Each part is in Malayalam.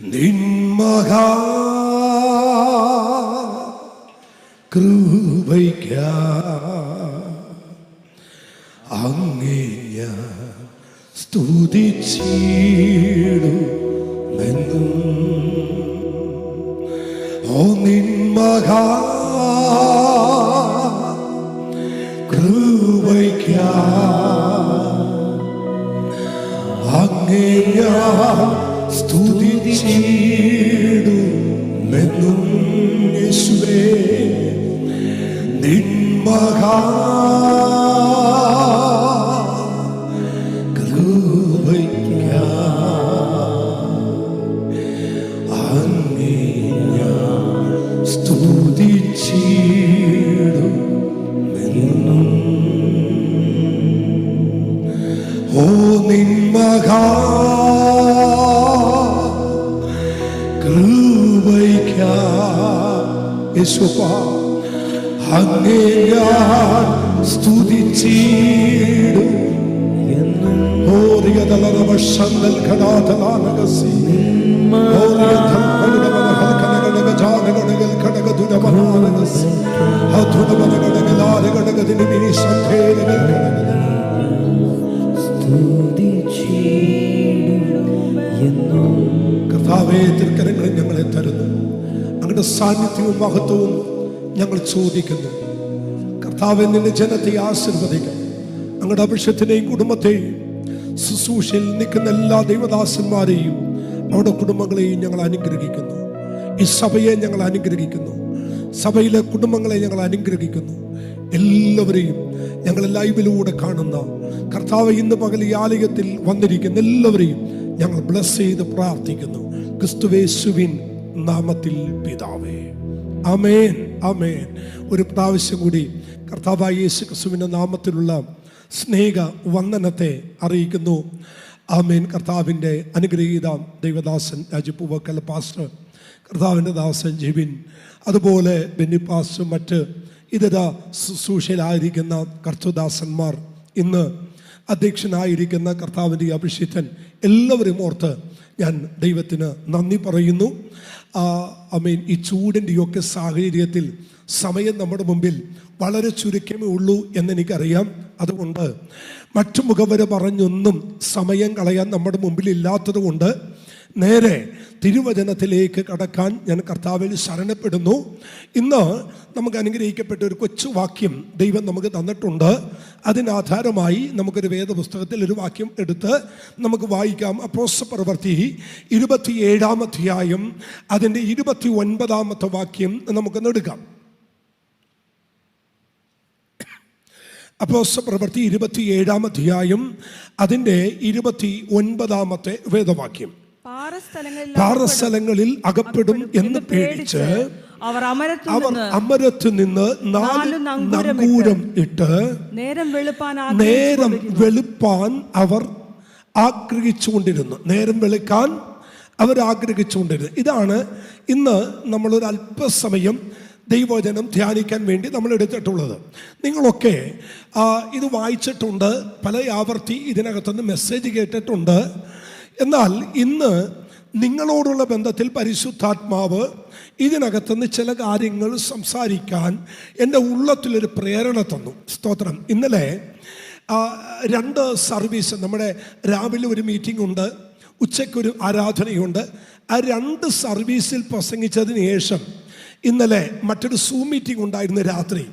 നിൻ മഹാ കൃപയ്ക്കായി അങ്ങേ ഞാൻ സ്തുതിച്ചിടുമെന്നും. ഓ നിൻ മഹാ കൃപയ്ക്കായി അങ്ങേ ഞാൻ സ്തുതിച്ചിടുമെന്നും. യേശുവേ നിൻ മഹാ ഓ നിൻ മഹാ കൃപയ്ക്കായി യേശുവാ അങ്ങേ ഞാൻ സ്തുതിച്ചിടും എന്നും. കർത്താവേ, തൃക്കരങ്ങളിൽ ഞങ്ങളെ തരുന്നു. അങ്ങയുടെ സാന്നിധ്യവും മഹത്വവും ഞങ്ങൾ ചോദിക്കുന്നു. കർത്താവേ, നിന്റെ ജനത്തെ ആശീർവദിക്കും. അങ്ങയുടെ അഭിഷേകത്തിനെയും കുടുംബത്തെയും ശുശ്രൂഷയിൽ നിൽക്കുന്ന എല്ലാ ദൈവദാസന്മാരെയും അവരുടെ കുടുംബങ്ങളെയും ഞങ്ങൾ അനുഗ്രഹിക്കുന്നു. ഈ സഭയെ ഞങ്ങൾ അനുഗ്രഹിക്കുന്നു. സഭയിലെ കുടുംബങ്ങളെ ഞങ്ങൾ അനുഗ്രഹിക്കുന്നു. എല്ലാവരെയും ഞങ്ങൾ ലൈവിലൂടെ കാണുന്ന കർത്താവ് ഇന്ന് പകൽ ഈ ആലയത്തിൽ വന്നിരിക്കുന്ന എല്ലാവരെയും ഞങ്ങൾ ബ്ലസ് ചെയ്ത് പ്രാർത്ഥിക്കുന്നു. ക്രിസ്തുയേശുവിൻ നാമത്തിൽ പിതാവേ, ആമേൻ, ആമേൻ. ഒരു പ്രാവശ്യം കൂടി കർത്താവായ യേശു ക്രിസ്തുവിൻ്റെ നാമത്തിലുള്ള സ്നേഹ വന്ദനത്തെ അറിയിക്കുന്നു. ആമേൻ. കർത്താവിൻ്റെ അനുഗ്രഹീത ദൈവദാസൻ രാജപൂവക്കൽ പാസ്റ്റർ, കർത്താവിൻ്റെ ദാസൻ ജിബിൻ, അതുപോലെ ബെന്നി പാസ്റ്റർ, മറ്റ് ഇതര ശുശ്രൂഷയിലായിരിക്കുന്ന കർത്തൃദാസന്മാർ, ഇന്ന് അധ്യക്ഷനായിരിക്കുന്ന കർത്താവിൻ്റെ അഭിഷിക്തൻ, എല്ലാവരും ഓർത്ത് ഞാൻ ദൈവത്തിന് നന്ദി പറയുന്നു. ആമേൻ. ഈ ചൂടിൻ്റെയൊക്കെ സാഹചര്യത്തിൽ സമയം നമ്മുടെ മുമ്പിൽ വളരെ ചുരുക്കമേ ഉള്ളൂ എന്നെനിക്കറിയാം. അതുകൊണ്ട് മറ്റു മുഖവര പറഞ്ഞൊന്നും സമയം കളയാൻ നമ്മുടെ മുമ്പിൽ ഇല്ലാത്തത് കൊണ്ട് നേരെ തിരുവചനത്തിലേക്ക് കടക്കാൻ ഞാൻ കർത്താവിൽ ശരണപ്പെടുന്നു. ഇന്ന് നമുക്ക് അനുഗ്രഹിക്കപ്പെട്ട ഒരു കൊച്ചു വാക്യം ദൈവം നമുക്ക് തന്നിട്ടുണ്ട്. അതിനാധാരമായി നമുക്കൊരു വേദപുസ്തകത്തിൽ ഒരു വാക്യം എടുത്ത് നമുക്ക് വായിക്കാം. അപ്പോസ്തലപ്രവൃത്തി 27-ാം അധ്യായം അതിൻ്റെ 29-ാമത്തെ വാക്യം നമുക്കൊന്ന് എടുക്കാം. അപ്പോസ്തലപ്രവൃത്തി 27-ാം അധ്യായം അതിൻ്റെ 29-ാമത്തെ വേദവാക്യം. പാറസ്ഥലങ്ങളിൽ അകപ്പെടും എന്ന് പേടിച്ച് അവർ അമരത്ത് നിന്ന് 4 നങ്കൂരം ഇട്ട് നേരം വെളുപ്പാൻ അവർ ആഗ്രഹിച്ചുകൊണ്ടിരുന്നു. നേരം വെളുക്കാൻ അവർ ആഗ്രഹിച്ചുകൊണ്ടിരുന്നു. ഇതാണ് ഇന്ന് നമ്മളൊരു അല്പസമയം ദൈവവചനം ധ്യാനിക്കാൻ വേണ്ടി നമ്മൾ എടുത്തിട്ടുള്ളത്. നിങ്ങളൊക്കെ ഇത് വായിച്ചിട്ടുണ്ട്, പല ആവർത്തി ഇതിനകത്തുനിന്ന് മെസ്സേജ് കേട്ടിട്ടുണ്ട്. എന്നാൽ ഇന്ന് നിങ്ങളോടുള്ള ബന്ധത്തിൽ പരിശുദ്ധാത്മാവ് ഇതിനകത്തുനിന്ന് ചില കാര്യങ്ങൾ സംസാരിക്കാൻ എൻ്റെ ഉള്ളത്തിലൊരു പ്രേരണ തന്നു. സ്തോത്രം. ഇന്നലെ 2 സർവീസ്, നമ്മുടെ രാവിലെ ഒരു മീറ്റിംഗ് ഉണ്ട്, ഉച്ചയ്ക്കൊരു ആരാധനയുണ്ട്. ആ 2 സർവീസിൽ പ്രസംഗിച്ചതിന് ശേഷം ഇന്നലെ മറ്റൊരു സൂം മീറ്റിംഗ് ഉണ്ടായിരുന്നു രാത്രി.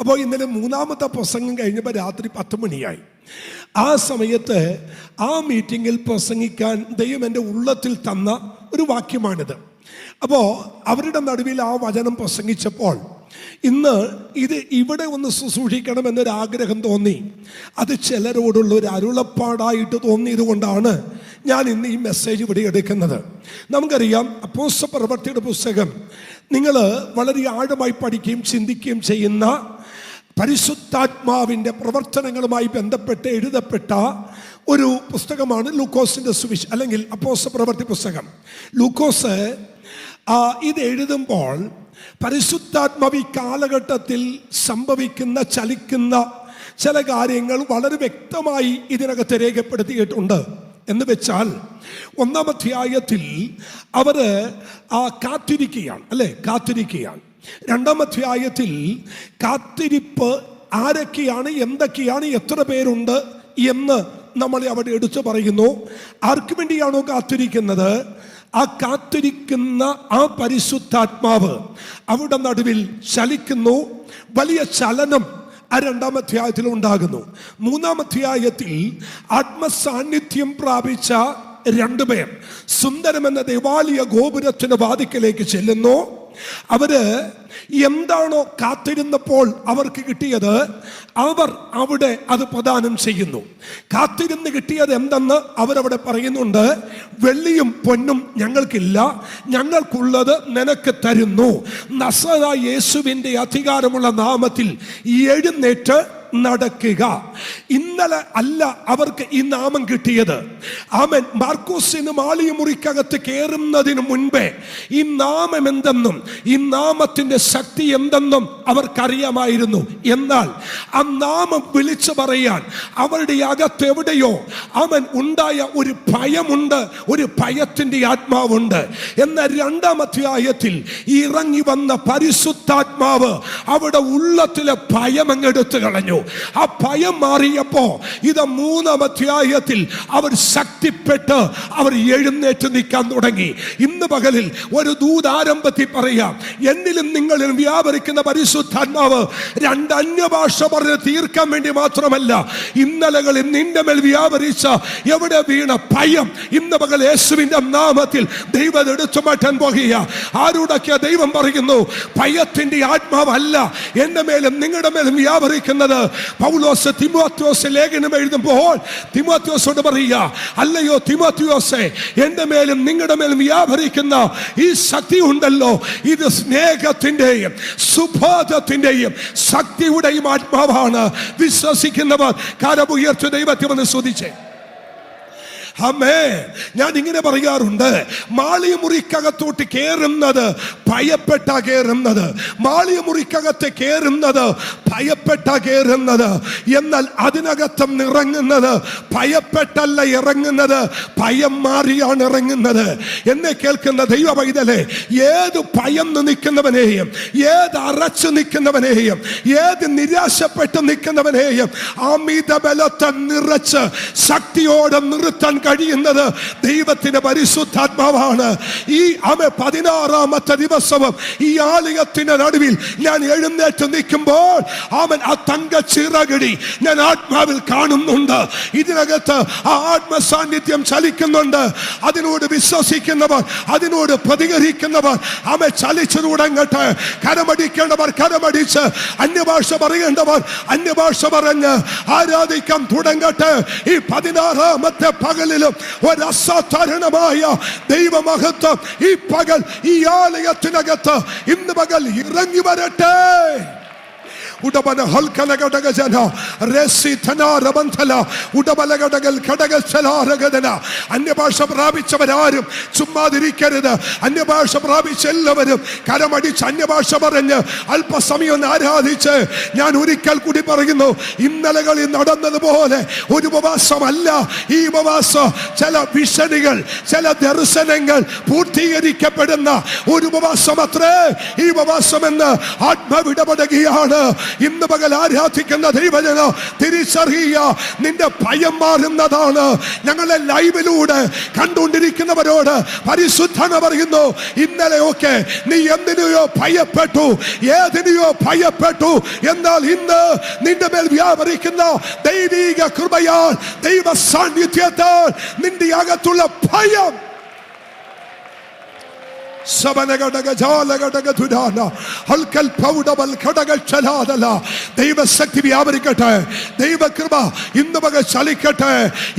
അപ്പോൾ ഇന്നലെ 3ാമത്തെ പ്രസംഗം കഴിഞ്ഞപ്പോൾ രാത്രി 10 മണിയായി. ആ സമയത്ത് ആ മീറ്റിങ്ങിൽ പ്രസംഗിക്കാൻ ദൈവം എൻ്റെ ഉള്ളത്തിൽ തന്ന ഒരു വാക്യമാണിത്. അപ്പോൾ അവരുടെ നടുവിൽ ആ വചനം പ്രസംഗിച്ചപ്പോൾ ഇന്ന് ഇത് ഇവിടെ ഒന്ന് ശുശ്രൂഷിക്കണമെന്നൊരാഗ്രഹം തോന്നി. അത് ചിലരോടുള്ള ഒരു അരുളപ്പാടായിട്ട് തോന്നിയത് കൊണ്ടാണ് ഞാൻ ഇന്ന് ഈ മെസ്സേജ് ഇവിടെ എടുക്കുന്നത്. നമുക്കറിയാം, അപ്പോസ്തലപ്രവൃത്തിയുടെ പുസ്തകം നിങ്ങൾ വളരെ ആഴമായി പഠിക്കുകയും ചിന്തിക്കുകയും ചെയ്യുന്ന പരിശുദ്ധാത്മാവിൻ്റെ പ്രവർത്തനങ്ങളുമായി ബന്ധപ്പെട്ട് എഴുതപ്പെട്ട ഒരു പുസ്തകമാണ് ലൂക്കോസിൻ്റെ സുവിശേഷം, അല്ലെങ്കിൽ അപ്പോസ്തലപ്രവൃത്തി പുസ്തകം. ലൂക്കോസ് ഇത് എഴുതുമ്പോൾ പരിശുദ്ധാത്മാവ് ഈ കാലഘട്ടത്തിൽ സംഭവിക്കുന്ന, ചലിക്കുന്ന ചില കാര്യങ്ങൾ വളരെ വ്യക്തമായി ഇതിനകത്ത് രേഖപ്പെടുത്തിയിട്ടുണ്ട്. എന്ന് വെച്ചാൽ 1-ാം അധ്യായത്തിൽ അവര് കാത്തിരിക്കുകയാണ്, അല്ലെ? കാത്തിരിക്കുകയാണ്. 2-ാം അധ്യായത്തിൽ കാത്തിരിപ്പ് ആരൊക്കെയാണ്, എന്തൊക്കെയാണ്, എത്ര പേരുണ്ട് എന്ന് നമ്മളെ അവിടെ എടുത്തു പറയുന്നു. ആർക്കു വേണ്ടിയാണോ കാത്തിരിക്കുന്നത്, ആ കാത്തിരിക്കുന്ന ആ പരിശുദ്ധാത്മാവ് അവിടെ നടുവിൽ ചലിക്കുന്നു. വലിയ ചലനം ആ 2-ാം അധ്യായത്തിൽ ഉണ്ടാകുന്നു. 3-ാം അധ്യായത്തിൽ ആത്മസാന്നിധ്യം പ്രാപിച്ച 2 പേർ സുന്ദരമെന്ന ദേവാലയ ഗോപുരത്തിന് വാതിക്കലേക്ക് ചെല്ലുന്നു. അവര് എന്താണോ കാത്തിരുന്നപ്പോൾ അവർക്ക് കിട്ടിയത്, അവർ അവിടെ അത് പ്രദാനം ചെയ്യുന്നു. കാത്തിരുന്ന് കിട്ടിയത് എന്തെന്ന് അവരവിടെ പറയുന്നുണ്ട്. വെള്ളിയും പൊന്നും ഞങ്ങൾക്കില്ല, ഞങ്ങൾക്കുള്ളത് നിനക്ക് തരുന്നു. നസറായ യേശുവിന്റെ അധികാരമുള്ള നാമത്തിൽ എഴുന്നേറ്റ് നടക്കുക. ഇന്നലെ അല്ല അവർക്ക് ഈ നാമം കിട്ടിയത്. ആമേൻ. മാർക്കോസിന് മാളിക മുറിക്കകത്ത് കയറുന്നതിന് മുൻപേ ഈ നാമം എന്തെന്നും ഈ നാമത്തിന്റെ ശക്തി എന്തെന്നും അവർക്കറിയാമായിരുന്നു. എന്നാൽ ആ നാമം വിളിച്ചു പറയാൻ അവരുടെ അകത്ത് എവിടെയോ അവൻ ഉണ്ടായ ഒരു ഭയമുണ്ട്, ഒരു ഭയത്തിന്റെ ആത്മാവുണ്ട്. എന്നാൽ 2-ാം അധ്യായത്തിൽ ഇറങ്ങി വന്ന പരിശുദ്ധാത്മാവ് അവിടെ ഉള്ളത്തിലെ ഭയം അങ്ങെടുത്തു കളഞ്ഞു. ആ ഭയം മാറിയപ്പോ ഇത് 3-ാം അധ്യായത്തിൽ അവർ ശക്തിപ്പെട്ട് അവർ എഴുന്നേറ്റ് നിൽക്കാൻ തുടങ്ങി. ഇന്ന് പകലിൽ ഒരു ദൂതാരംഭത്തിൽ പറയാം, എന്നിലും നിങ്ങളിലും വ്യാപരിക്കുന്ന പരിശുദ്ധാത്മാവ് 2 അന്യഭാഷ പറഞ്ഞ് തീർക്കാൻ വേണ്ടി മാത്രമല്ല, ഇന്നലകളിൽ നിന്റെ മേൽ വ്യാപരിച്ച എവിടെ വീണ ഭയം ഇന്ന് പകൽ യേശുവിന്റെ നാമത്തിൽ ദൈവം എടുത്തു മാറ്റാൻ പോകുക. ആരോടൊക്കെ ദൈവം പറയുന്നു, ഭയത്തിന്റെ ആത്മാവല്ല എന്റെ മേലും നിങ്ങളുടെ മേലും വ്യാപരിക്കുന്നത്. പൗലോസ് തിമോത്തിയോസ് ലേഖനം എഴുതുമ്പോൾ തിമോത്തിയോസോട് പറയുക, അല്ലയോ തിമോത്തിയോസേ, എന്റെ മേലും നിങ്ങളുടെ മേലും വ്യാപരിക്കുന്ന ഈ ശക്തി ഉണ്ടല്ലോ, ഇത് സ്നേഹത്തിന്റെയും സുബോധത്തിന്റെയും ശക്തിയുടെയും ആത്മാവാണ്. വിശ്വസിക്കുന്നവർ കരമുയർത്തി ദൈവത്തെ വന്ന് സ്തുതിച്ചേ. അമ്മേ, ഞാൻ ഇങ്ങനെ പറയാറുണ്ട്, മാളിക മുറിക്കകത്തോട്ട് കയറുന്നത് ഭയപ്പെട്ടാ കയറുന്നത്. മാളിക മുറിക്കകത്ത് കയറുന്നത് ഭയപ്പെട്ടാ കയറുന്നത്. എന്നാൽ അതിനകത്തും ഇറങ്ങുന്നത് ഭയപ്പെട്ടല്ല ഇറങ്ങുന്നത്, ഭയം മാറിയാണ് ഇറങ്ങുന്നത്. എന്നെ കേൾക്കുന്ന ദൈവ പൈതലേ, ഏത് ഭയന്ന് നിൽക്കുന്നവനെയും, ഏത് അറച്ചു നിൽക്കുന്നവനെയും, ഏത് നിരാശപ്പെട്ട് നിൽക്കുന്നവനെയും അമിത ബലത്തെ നിറച്ച് ശക്തിയോടെ നിർത്താൻ കഴിയുന്നത് ദൈവത്തിന്റെ പരിശുദ്ധാത്മാവാണ്. ഈ 16-ാമത്തെ ദിവസവും ഈ ആലയത്തിന്റെ നടുവിൽ ഞാൻ എഴുന്നേറ്റ് നിൽക്കുമ്പോൾ അവൻ ആ തങ്ക ചിറകടി ഞാൻ ആത്മാവിൽ കാണുന്നുണ്ട്. ഇതിനകത്ത് ആ ആത്മസാന്നിധ്യം ചലിക്കുന്നുണ്ട്. അതിനോട് വിശ്വസിക്കുന്നവർ, അതിനോട് പ്രതികരിക്കുന്നവർ അവൻ ചലിച്ചു തുടങ്ങട്ടെ. കരമടിക്കേണ്ടവർ കരമടിച്ച്, അന്യഭാഷ പറയേണ്ടവർ അന്യഭാഷ പറഞ്ഞ് ആരാധിക്കാൻ തുടങ്ങട്ടെ. ഈ 16-ാമത്തെ പകലിലും ഒരു അസാധാരണമായ ദൈവമഹത്വം ഈ പകൽ ഈ ആലയത്തിനകത്ത് ഇന്ന് പകൽ ഇറങ്ങി വരട്ടെ. ഉടബന ഹൽക്കലഘടകജന രസിധനാരബന്ധല ഉടബലഘടകൽ ഘടകശലാരഗദന. അന്യഭാഷ പ്രാപിച്ചവരാരും ചുമ്മാതിരിക്കരുത്. അന്യഭാഷ പ്രാപിച്ച എല്ലാവരും കരമടിച്ച് അന്യഭാഷ പറഞ്ഞ് അല്പസമയം ആരാധിച്ച്, ഞാൻ ഒരിക്കൽ കൂടി പറയുന്നു, ഇന്നലകളിൽ നടന്നതുപോലെ ഒരു ഉപവാസമല്ല ഈ ഉപവാസം. ചില വിഷനുകൾ, ചില ദർശനങ്ങൾ പൂർത്തീകരിക്കപ്പെടുന്ന ഒരു ഉപവാസം അത്രേ ഈ ഉപവാസമെന്ന് ആത്മാവിടപെടുകയാണ്. ഇന്ന് പകൽ ആരാധിക്കുന്ന ദൈവജന തിരിച്ചറിയ, നിന്റെ ഭയം മാറുന്നതാണ്. ഞങ്ങളെ ലൈവിലൂടെ കണ്ടുകൊണ്ടിരിക്കുന്നവരോട് പരിശുദ്ധന പറയുന്നു, ഇന്നലെയൊക്കെ നീ എന്തിനെയോ ഭയപ്പെട്ടു, ഏതിനെയോ ഭയപ്പെട്ടു. എന്നാൽ ഇന്ന് നിന്റെ മേൽ വ്യാപരിക്കുന്ന ദൈവിക കൃപയാൽ, ദൈവ സാന്നിധ്യത്താൽ നിന്റെ അകത്തുള്ള ഭയം ദൈവശക്തി വ്യാപരിക്കട്ടെ. ദൈവകൃപ ഇന്ന് പകൽ ചലിക്കട്ടെ.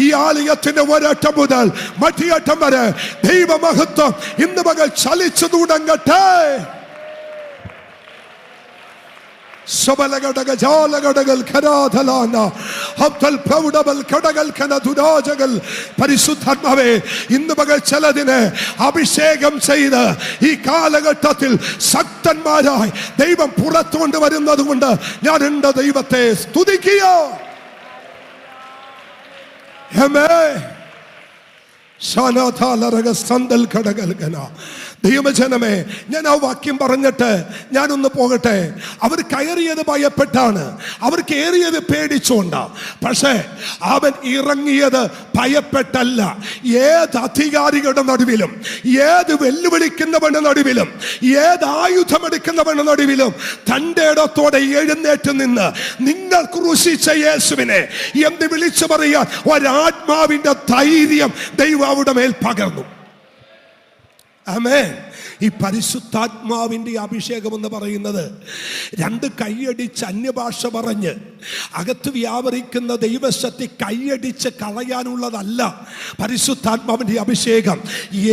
ഈ ആലയത്തിന്റെ ഒരറ്റം മുതൽ മറ്റേയറ്റം വരെ ദൈവമഹത്വം ഇന്ന് പകൽ ചലിച്ചു തുടങ്ങട്ടെ. പരിശുദ്ധാത്മാവേ, ഇന്ന് പകൽ ചിലതിനെ അഭിഷേകം ചെയ്ത് ഈ കാലഘട്ടത്തിൽ ശക്തന്മാരായി ദൈവം പുറത്തുകൊണ്ട് വരുന്നത് കൊണ്ട് ഞാൻ എന്റെ ദൈവത്തെ സ്തുതിക്കുക. ദൈവജനമേ, ഞാൻ ആ വാക്യം പറഞ്ഞിട്ട് ഞാനൊന്ന് പോകട്ടെ. അവർ കയറിയത് ഭയപ്പെട്ടാണ്, അവർ കയറിയത് പേടിച്ചുകൊണ്ടാ. പക്ഷേ അവൻ ഇറങ്ങിയത് ഭയപ്പെട്ടല്ല. ഏത് അധികാരികളുടെ നടുവിലും, ഏത് വെല്ലുവിളിക്കുന്നവന്റെ നടുവിലും, ഏത് ആയുധമെടുക്കുന്നവന്റെ നടുവിലും തന്റെ ഇടത്തോടെ എഴുന്നേറ്റ് നിന്ന് നിങ്ങൾ ക്രൂശിച്ച യേശുവിനെ എന്ന് വിളിച്ചു പറയാൻ ഒരാത്മാവിന്റെ ധൈര്യം ദൈവം അവിടെ മേൽ പകർന്നു. ആമേൻ. ഈ പരിശുദ്ധാത്മാവിന്റെ അഭിഷേകം എന്ന് പറയുന്നത് രണ്ട് കൈയടിച്ച് അന്യഭാഷ പറഞ്ഞ് അകത്ത് വ്യാപരിക്കുന്ന ദൈവശക്തി കൈയടിച്ച് കളയാനുള്ളതല്ല. പരിശുദ്ധാത്മാവിന്റെ അഭിഷേകം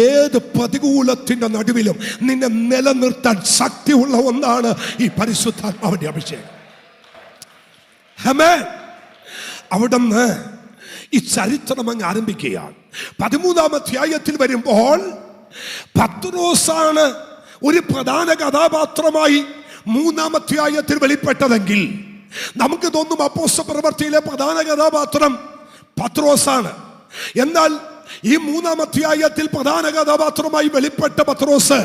ഏത് പ്രതികൂലത്തിന്റെ നടുവിലും നിന്നെ നിലനിർത്താൻ ശക്തിയുള്ള ഒന്നാണ് ഈ പരിശുദ്ധാത്മാവിന്റെ അഭിഷേകം. ആമേൻ. അവിടുന്ന് ഈ ചരിത്രം അങ്ങ് ആരംഭിക്കുകയാണ്. 13-ാം അധ്യായത്തിൽ വരുമ്പോൾ പത്രോസാണ് ഒരു പ്രധാന കഥാപാത്രമായി 3-ാം അധ്യായത്തിൽ വെളിപ്പെട്ടതെങ്കിൽ നമുക്ക് തോന്നും അപ്പോസ്തലപ്രവൃത്തിയിലെ പ്രധാന കഥാപാത്രം പത്രോസാണ്. എന്നാൽ ഈ 3-ാം അധ്യായത്തിൽ പ്രധാന കഥാപാത്രമായി വെളിപ്പെട്ട പത്രോസ്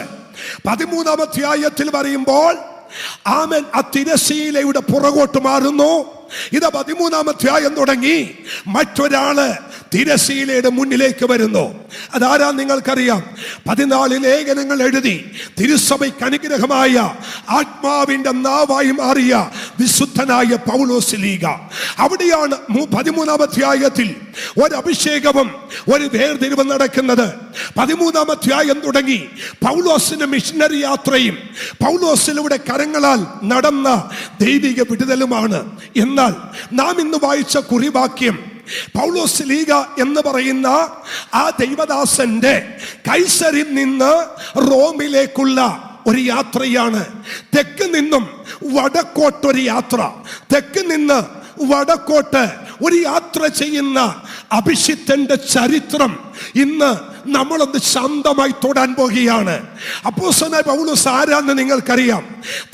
13-ാം അധ്യായത്തിൽ പറയുമ്പോൾ ആമേൻ ആ തിരശ്ശീലയുടെ പുറകോട്ട് മാറുന്നു. ഇത് 13-ാം അധ്യായം തുടങ്ങി മറ്റൊരാള് തിരശ്ശീലയുടെ മുന്നിലേക്ക് വരുന്നു. അതാരാ നിങ്ങൾക്കറിയാം? 14 ലേഖനങ്ങൾ എഴുതി തിരുസഭയ്ക്ക് അനുഗ്രഹമായ ആത്മാവിന്റെ നാവായി മാറിയ വിശുദ്ധനായ പൗലോസ് ലീഗ. അവിടെയാണ് 13-ാം അധ്യായത്തിൽ ഒരഭിഷേകവും ഒരു വേർതിരിവും നടക്കുന്നത്. 13-ാം അധ്യായം തുടങ്ങി പൗലോസിന്റെ മിഷനറി യാത്രയും പൗലോസിലൂടെ കരങ്ങളാൽ നടന്ന ദൈവിക വിടുതലുമാണ്. എന്നാൽ നാം ഇന്ന് വായിച്ച കുറിവാക്യം പൗലോസ് ലീഗ എന്ന് പറയുന്ന ആ ദൈവദാസന്റെ കൈസരിൽ നിന്ന് റോമിലേക്കുള്ള ഒരു യാത്രയാണ്. തെക്ക് നിന്നും വടക്കോട്ടൊരു യാത്ര. തെക്ക് നിന്ന് വടക്കോട്ട് ഒരു യാത്ര ചെയ്യുന്ന അഭിഷിക്തന്റെ ചരിത്രം ഇന്ന് നമ്മളൊന്ന് ശാന്തമായി തൊടാൻ പോകുകയാണ്. അപ്പോസ്തലനായ പൗലോസ് ആരാന്ന് നിങ്ങൾക്കറിയാം.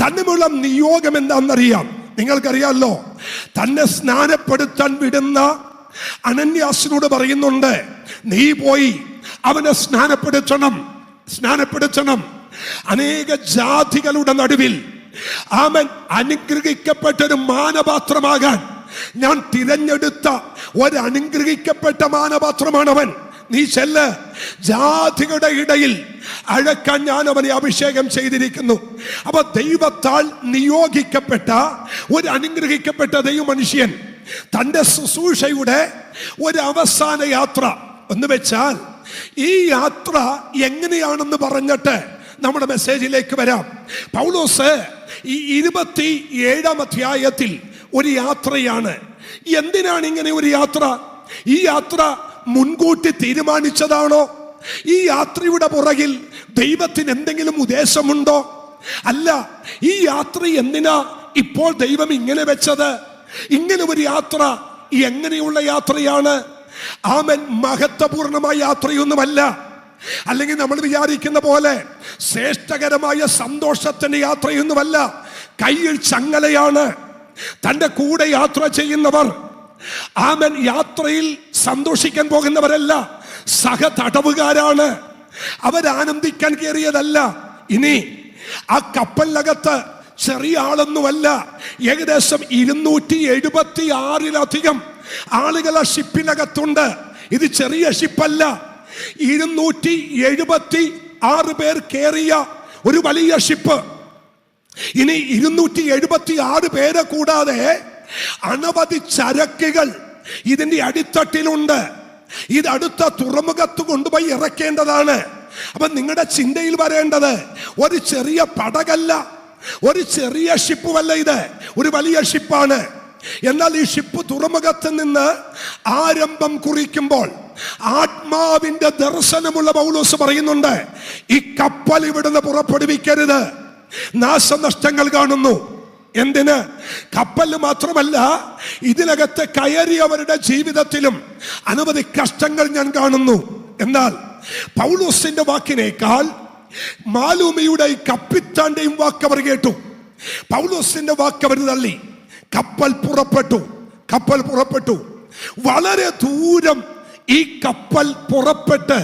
തന്നിലുള്ള നിയോഗം എന്താണെന്നറിയാം. നിങ്ങൾക്കറിയാമല്ലോ, തന്നെ സ്നാനപ്പെടുത്താൻ വിടുന്ന അനന്യാസിനോട് പറയുന്നുണ്ട്, നീ പോയി അവനെ സ്നാനപ്പെടുത്തണം. അനേക ജാതികളുടെ നടുവിൽ അവൻ അനുഗ്രഹിക്കപ്പെട്ടൊരു മാനപാത്രമാകാൻ ഞാൻ തിരഞ്ഞെടുത്ത ഒരു അനുഗ്രഹിക്കപ്പെട്ട മാനപാത്രമാണവൻ. നീ ചെല്ല്, ജാതികളുടെ ഇടയിൽ അഴക്കാൻ ഞാൻ അവനെ അഭിഷേകം ചെയ്തിരിക്കുന്നു. അപ്പൊ ദൈവത്താൽ നിയോഗിക്കപ്പെട്ട ഒരു അനുഗ്രഹിക്കപ്പെട്ട ദൈവമനുഷ്യൻ തന്റെ ശുശ്രൂഷയുടെ ഒരു അവസാന യാത്ര എന്ന് വെച്ചാൽ, ഈ യാത്ര എങ്ങനെയാണെന്ന് പറഞ്ഞിട്ട് നമ്മുടെ മെസ്സേജിലേക്ക് വരാം. പൗലോസ് ഈ 27-ാം അധ്യായത്തിൽ ഒരു യാത്രയാണ്. എന്തിനാണ് ഇങ്ങനെ ഒരു യാത്ര? ഈ യാത്ര മുൻകൂട്ടി തീരുമാനിച്ചതാണോ? ഈ യാത്രയുടെ പുറകിൽ ദൈവത്തിന് എന്തെങ്കിലും ഉദ്ദേശമുണ്ടോ? അല്ല. ഈ യാത്ര എന്തിനാ ഇപ്പോൾ ദൈവം ഇങ്ങനെ വെച്ചത്? ഇങ്ങനെ ഒരു യാത്ര എങ്ങനെയുള്ള യാത്രയാണ്? ആമേൻ. മഹത്വപൂർണമായ യാത്രയൊന്നുമല്ല. അല്ലെങ്കിൽ നമ്മൾ വിചാരിക്കുന്ന പോലെ ശ്രേഷ്ഠകരമായ സന്തോഷത്തിന്റെ യാത്രയൊന്നുമല്ല. കയ്യിൽ ചങ്ങലയാണ്. തന്റെ കൂടെ യാത്ര ചെയ്യുന്നവർ ആമേൻ യാത്രയിൽ സന്തോഷിക്കാൻ പോകുന്നവരല്ല, സഹ തടവുകാരാണ്. അവരാനന്ദിക്കാൻ കയറിയതല്ല. ഇനി ആ കപ്പലിനകത്ത് ചെറിയ ആളൊന്നുമല്ല. ഏകദേശം 276-ലധികം ആളുകൾ ആ ഷിപ്പിനകത്തുണ്ട്. ഇത് ചെറിയ ഷിപ്പല്ല. 276 പേർ കയറിയ ഒരു വലിയ ഷിപ്പ്. ഇനി 276 പേരെ കൂടാതെ അനവധി ചരക്കുകൾ ഇതിന്റെ അടിത്തട്ടിലുണ്ട്. ഇത് അടുത്ത തുറമുഖത്ത് കൊണ്ടുപോയി ഇറക്കേണ്ടതാണ്. അപ്പൊ നിങ്ങളുടെ ചിന്തയിൽ വരേണ്ടത് ഒരു ചെറിയ പടകല്ല, ഒരു ചെറിയ ഷിപ്പുമല്ല, ഇത് ഒരു വലിയ ഷിപ്പാണ്. എന്നാൽ ഈ ഷിപ്പ് തുറമുഖത്ത് നിന്ന് ആരംഭം കുറിക്കുമ്പോൾ ആത്മാവിന്റെ ദർശനമുള്ള പൗലോസ് പറയുന്നുണ്ട്, ഈ കപ്പൽ ഇവിടുന്ന് പുറപ്പെടുവിക്കരുത്. നാശനഷ്ടങ്ങൾ കാണുന്നു. എന്തിന്? കപ്പലിൽ മാത്രമല്ല, ഇതിനകത്ത് കയറിയവരുടെ ജീവിതത്തിലും അനവധി കഷ്ടങ്ങൾ ഞാൻ കാണുന്നു. എന്നാൽ പൗലോസിന്റെ വാക്കിനേക്കാൾ മാലൂമിയുടെ ഈ കപ്പിത്താന്റെയും വാക്ക് അവർ കേട്ടു. പൗലോസിന്റെ വാക്ക് അവർ തള്ളി. കപ്പൽ പുറപ്പെട്ടു. വളരെ ദൂരം ഈ കപ്പൽ പുറപ്പെട്ട്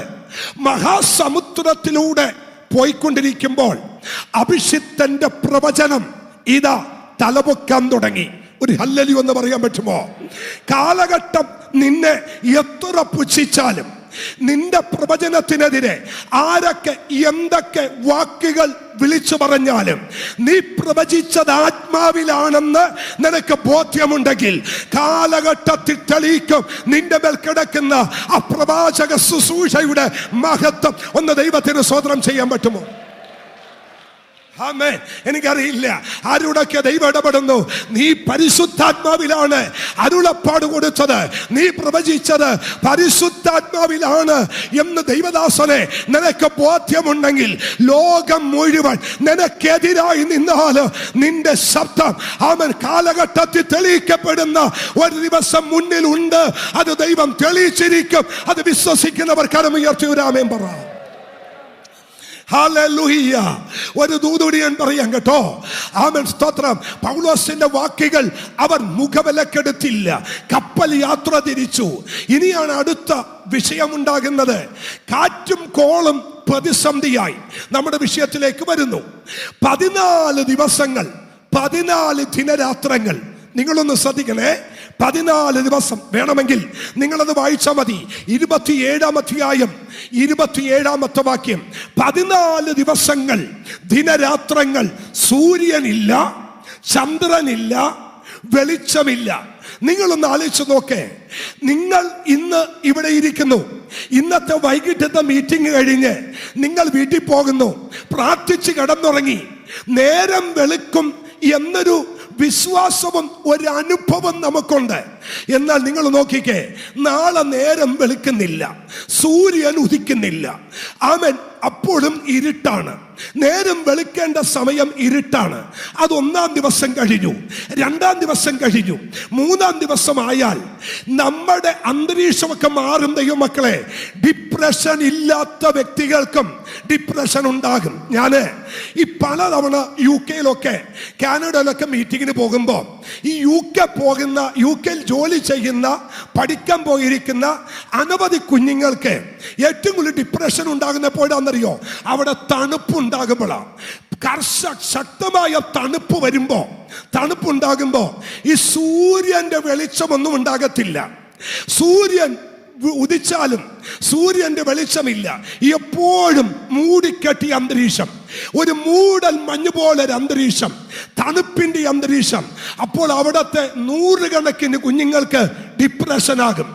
മഹാസമുദ്രത്തിലൂടെ പോയിക്കൊണ്ടിരിക്കുമ്പോൾ അഭിഷിക്തന്റെ പ്രവചനം ഇതാ തലപൊക്കാൻ തുടങ്ങി. ഒരു ഹല്ലേലൂയ എന്ന് പറയാൻ പറ്റുമോ? കാലഘട്ടം നിന്നെ എത്ര പുച്ഛിച്ചാലും, നിന്റെ പ്രവചനത്തിനെതിരെ ആരൊക്കെ എന്തൊക്കെ വാക്കുകൾ വിളിച്ചു പറഞ്ഞാലും, നീ പ്രവചിച്ചത് ആത്മാവിലാണെന്ന് നിനക്ക് ബോധ്യമുണ്ടെങ്കിൽ കാലഘട്ടത്തിൽ തെളിയിക്കും നിന്റെ മേൽ കിടക്കുന്ന ആ പ്രവാചക ശുശ്രൂഷയുടെ മഹത്വം. ഒന്ന് ദൈവത്തിന് സ്തോത്രം ചെയ്യാൻ പറ്റുമോ? ആമേൻ. എനിക്കറിയില്ല ആരോടൊക്കെ ദൈവം ഇടപെടുന്നു. നീ പരിശുദ്ധാത്മാവിലാണ് അരുളപ്പാട് കൊടുത്തത്, നീ പ്രവചിച്ചത് പരിശുദ്ധാത്മാവിലാണ് എന്ന് ദൈവദാസനെ നിനക്ക് ബോധ്യമുണ്ടെങ്കിൽ, ലോകം മുഴുവൻ നിനക്കെതിരായി നിന്നാൽ നിന്റെ ശബ്ദം ആമേൻ കാലഘട്ടത്തിൽ തെളിയിക്കപ്പെടുന്ന ഒരു ദിവസം മുന്നിലുണ്ട്. അത് ദൈവം തെളിയിച്ചിരിക്കും. അത് വിശ്വസിക്കുന്നവർ കരമുയർത്തി ഒരു ആമേൻ പറ. ഹല്ലേലൂയ. ഒരു ദൂതുടിയൻ പറയാൻ കേട്ടോ. ആമേൻ, സ്തോത്രം. പൗലോസിന്റെ വാക്കുകൾ അവർ മുഖവിലക്കെടുത്തില്ല. കപ്പൽ യാത്ര തിരിച്ചു. ഇനിയാണ് അടുത്ത വിഷയമുണ്ടാകുന്നത്. കാറ്റും കോളും പ്രതിസന്ധിയായി നമ്മുടെ വിഷയത്തിലേക്ക് വരുന്നു. 14 ദിവസങ്ങൾ, 14 ദിനരാത്രങ്ങൾ. നിങ്ങളൊന്ന് ശ്രദ്ധിക്കണേ. 14 ദിവസം വേണമെങ്കിൽ നിങ്ങളത് വായിച്ചാൽ മതി. 27-ാം അധ്യായം 27-ാമത്തെ വാക്യം. 14 ദിവസങ്ങൾ, ദിനരാത്രങ്ങൾ, സൂര്യനില്ല, ചന്ദ്രനില്ല, വെളിച്ചമില്ല. നിങ്ങളൊന്ന് ആലോചിച്ച് നോക്കേ. നിങ്ങൾ ഇന്ന് ഇവിടെ ഇരിക്കുന്നു. ഇന്നത്തെ വൈകിട്ടത്തെ മീറ്റിംഗ് കഴിഞ്ഞ് നിങ്ങൾ വീട്ടിൽ പോകുന്നു, പ്രാർത്ഥിച്ച് കിടന്നുറങ്ങി. നേരം വെളുക്കും എന്നൊരു വിശ്വാസവും ഒരു അനുഭവം നമുക്കുണ്ട്. എന്നാൽ നിങ്ങൾ നോക്കിക്കേ, നാളെ നേരം വെളുക്കുന്നില്ല, സൂര്യൻ ഉദിക്കുന്നില്ല. ആമേൻ. അപ്പോഴും ഇരുട്ടാണ്. നേരം വെളുക്കേണ്ട സമയം ഇരുട്ടാണ്. അത് 1-ാം ദിവസം കഴിഞ്ഞു, 2-ാം ദിവസം കഴിഞ്ഞു, 3-ാം ദിവസമായാൽ നമ്മുടെ അന്തരീക്ഷമൊക്കെ മാറും. ദൈവമക്കളെ, ഡിപ്രഷൻ ഇല്ലാത്ത വ്യക്തികൾക്കും ഡിപ്രഷൻ ഉണ്ടാകും. ഞാൻ ഈ പലതവണ UK-യിലൊക്കെ കാനഡയിലൊക്കെ മീറ്റിങ്ങിന് പോകുമ്പോൾ ഈ UK-യിൽ ജോലി ചെയ്യുന്ന, പഠിക്കാൻ പോയിരിക്കുന്ന അനവധി കുഞ്ഞുങ്ങൾക്ക് ഏറ്റവും കൂടുതൽ ഡിപ്രഷൻ ഉണ്ടാകുന്ന എപ്പോഴാണെന്നറിയോ? അവിടെ തണുപ്പുണ്ടാകുമ്പോഴാണ്. ശക്തമായ തണുപ്പുണ്ടാകുമ്പോ ഈ സൂര്യന്റെ വെളിച്ചമൊന്നും ഉണ്ടാകത്തില്ല. സൂര്യൻ ഉദിച്ചാലും സൂര്യന്റെ വെളിച്ചമില്ല. എപ്പോഴും മൂടിക്കെട്ടിയ അന്തരീക്ഷം, ഒരു മൂടൽ മഞ്ഞ് പോലെ ഒരു അന്തരീക്ഷം, തണുപ്പിന്റെ അന്തരീക്ഷം. അപ്പോൾ അവിടത്തെ 100 കണക്കിന് കുഞ്ഞുങ്ങൾക്ക് ഡിപ്രഷനാകും.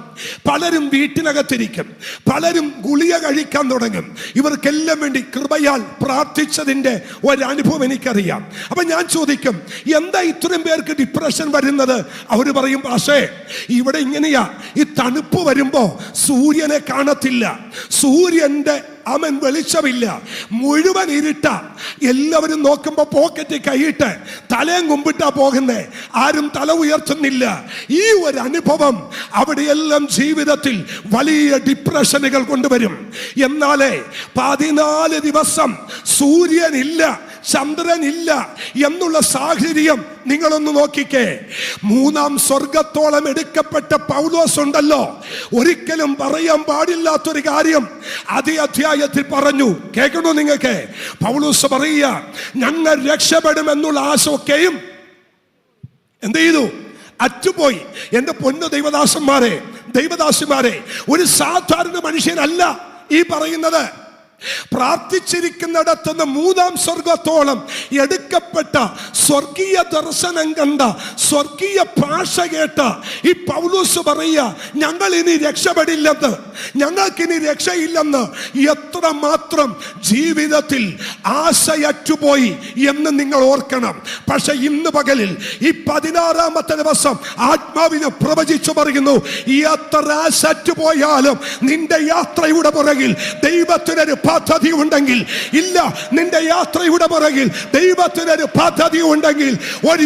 പലരും വീട്ടിനകത്തിരിക്കും, പലരും ഗുളിക കഴിക്കാൻ തുടങ്ങും. ഇവർക്കെല്ലാം വേണ്ടി കൃപയാൽ പ്രാർത്ഥിച്ചതിന്റെ ഒരനുഭവം എനിക്കറിയാം. അപ്പൊ ഞാൻ ചോദിക്കും, എന്താ ഇത്രയും പേർക്ക് ഡിപ്രഷൻ വരുന്നത്? അവർ പറയും, പക്ഷേ ഇവിടെ ഇങ്ങനെയാ, ഈ തണുപ്പ് വരുമ്പോ സൂര്യനെ കാണത്തില്ല, സൂര്യന്റെ അവൻ വെളിച്ചമില്ല, മുഴുവൻ ഇരുട്ട. എല്ലാവരും നോക്കുമ്പോ പോക്കറ്റ് കൈയിട്ട് തലയും കുമ്പിട്ടാ പോകുന്നേ, ആരും തല ഉയർത്തുന്നില്ല. ഈ ഒരു അനുഭവം അവിടെയെല്ലാം ജീവിതത്തിൽ വലിയ ഡിപ്രഷനുകൾ കൊണ്ടുവരും. എന്നാലേ 14 ദിവസം സൂര്യനില്ല, ചന്ദ്രനില്ല എന്നുള്ള സാഹചര്യം നിങ്ങളൊന്ന് നോക്കിക്കേ. 3-ാം സ്വർഗത്തോളം എടുക്കപ്പെട്ട പൗലോസ് ഉണ്ടല്ലോ, ഒരിക്കലും പറയാൻ പാടില്ലാത്തൊരു കാര്യം അതേ അധ്യായത്തിൽ പറഞ്ഞു. കേൾക്കണോ നിങ്ങൾക്ക്? പൗലോസ് പറയുക, ഞങ്ങൾ രക്ഷപ്പെടുമെന്നുള്ള ആശയൊക്കെയും എന്ത് ചെയ്തു? അറ്റുപോയി. എന്റെ പൊന്നു ദൈവദാസിമാരെ, ഒരു സാധാരണ മനുഷ്യനല്ല ഈ പറയുന്നത്. പ്രാർത്ഥിച്ചിരിക്കുന്നിടത്തുനിന്ന് 3-ാം സ്വർഗത്തോളം എടുക്കപ്പെട്ട, സ്വർഗീയ ദർശനം കണ്ട, സ്വർഗീയ ഭാഷ കേട്ട ഈ പൗലോസ് പറയുക, ഞങ്ങൾ ഇനി രക്ഷപ്പെടില്ലെന്ന്, ഞങ്ങൾക്കിനി രക്ഷയില്ലെന്ന്. എത്ര മാത്രം ജീവിതത്തിൽ ആശയറ്റുപോയി എന്ന് നിങ്ങൾ ഓർക്കണം. പക്ഷെ ഇന്ന് പകലിൽ ഈ 16-ാമത്തെ ദിവസം ആത്മാവിനെ പ്രവചിച്ചു പറയുന്നു, എത്ര ആശറ്റുപോയാലും നിന്റെ യാത്രയുടെ പുറകിൽ ദൈവത്തിനൊരു പദ്ധതി ഉണ്ടെങ്കിൽ, ഇല്ല നിന്റെ യാത്രയുടെ പുറകിൽ ദൈവത്തിനൊരു പദ്ധതി ഉണ്ടെങ്കിൽ, ഒരു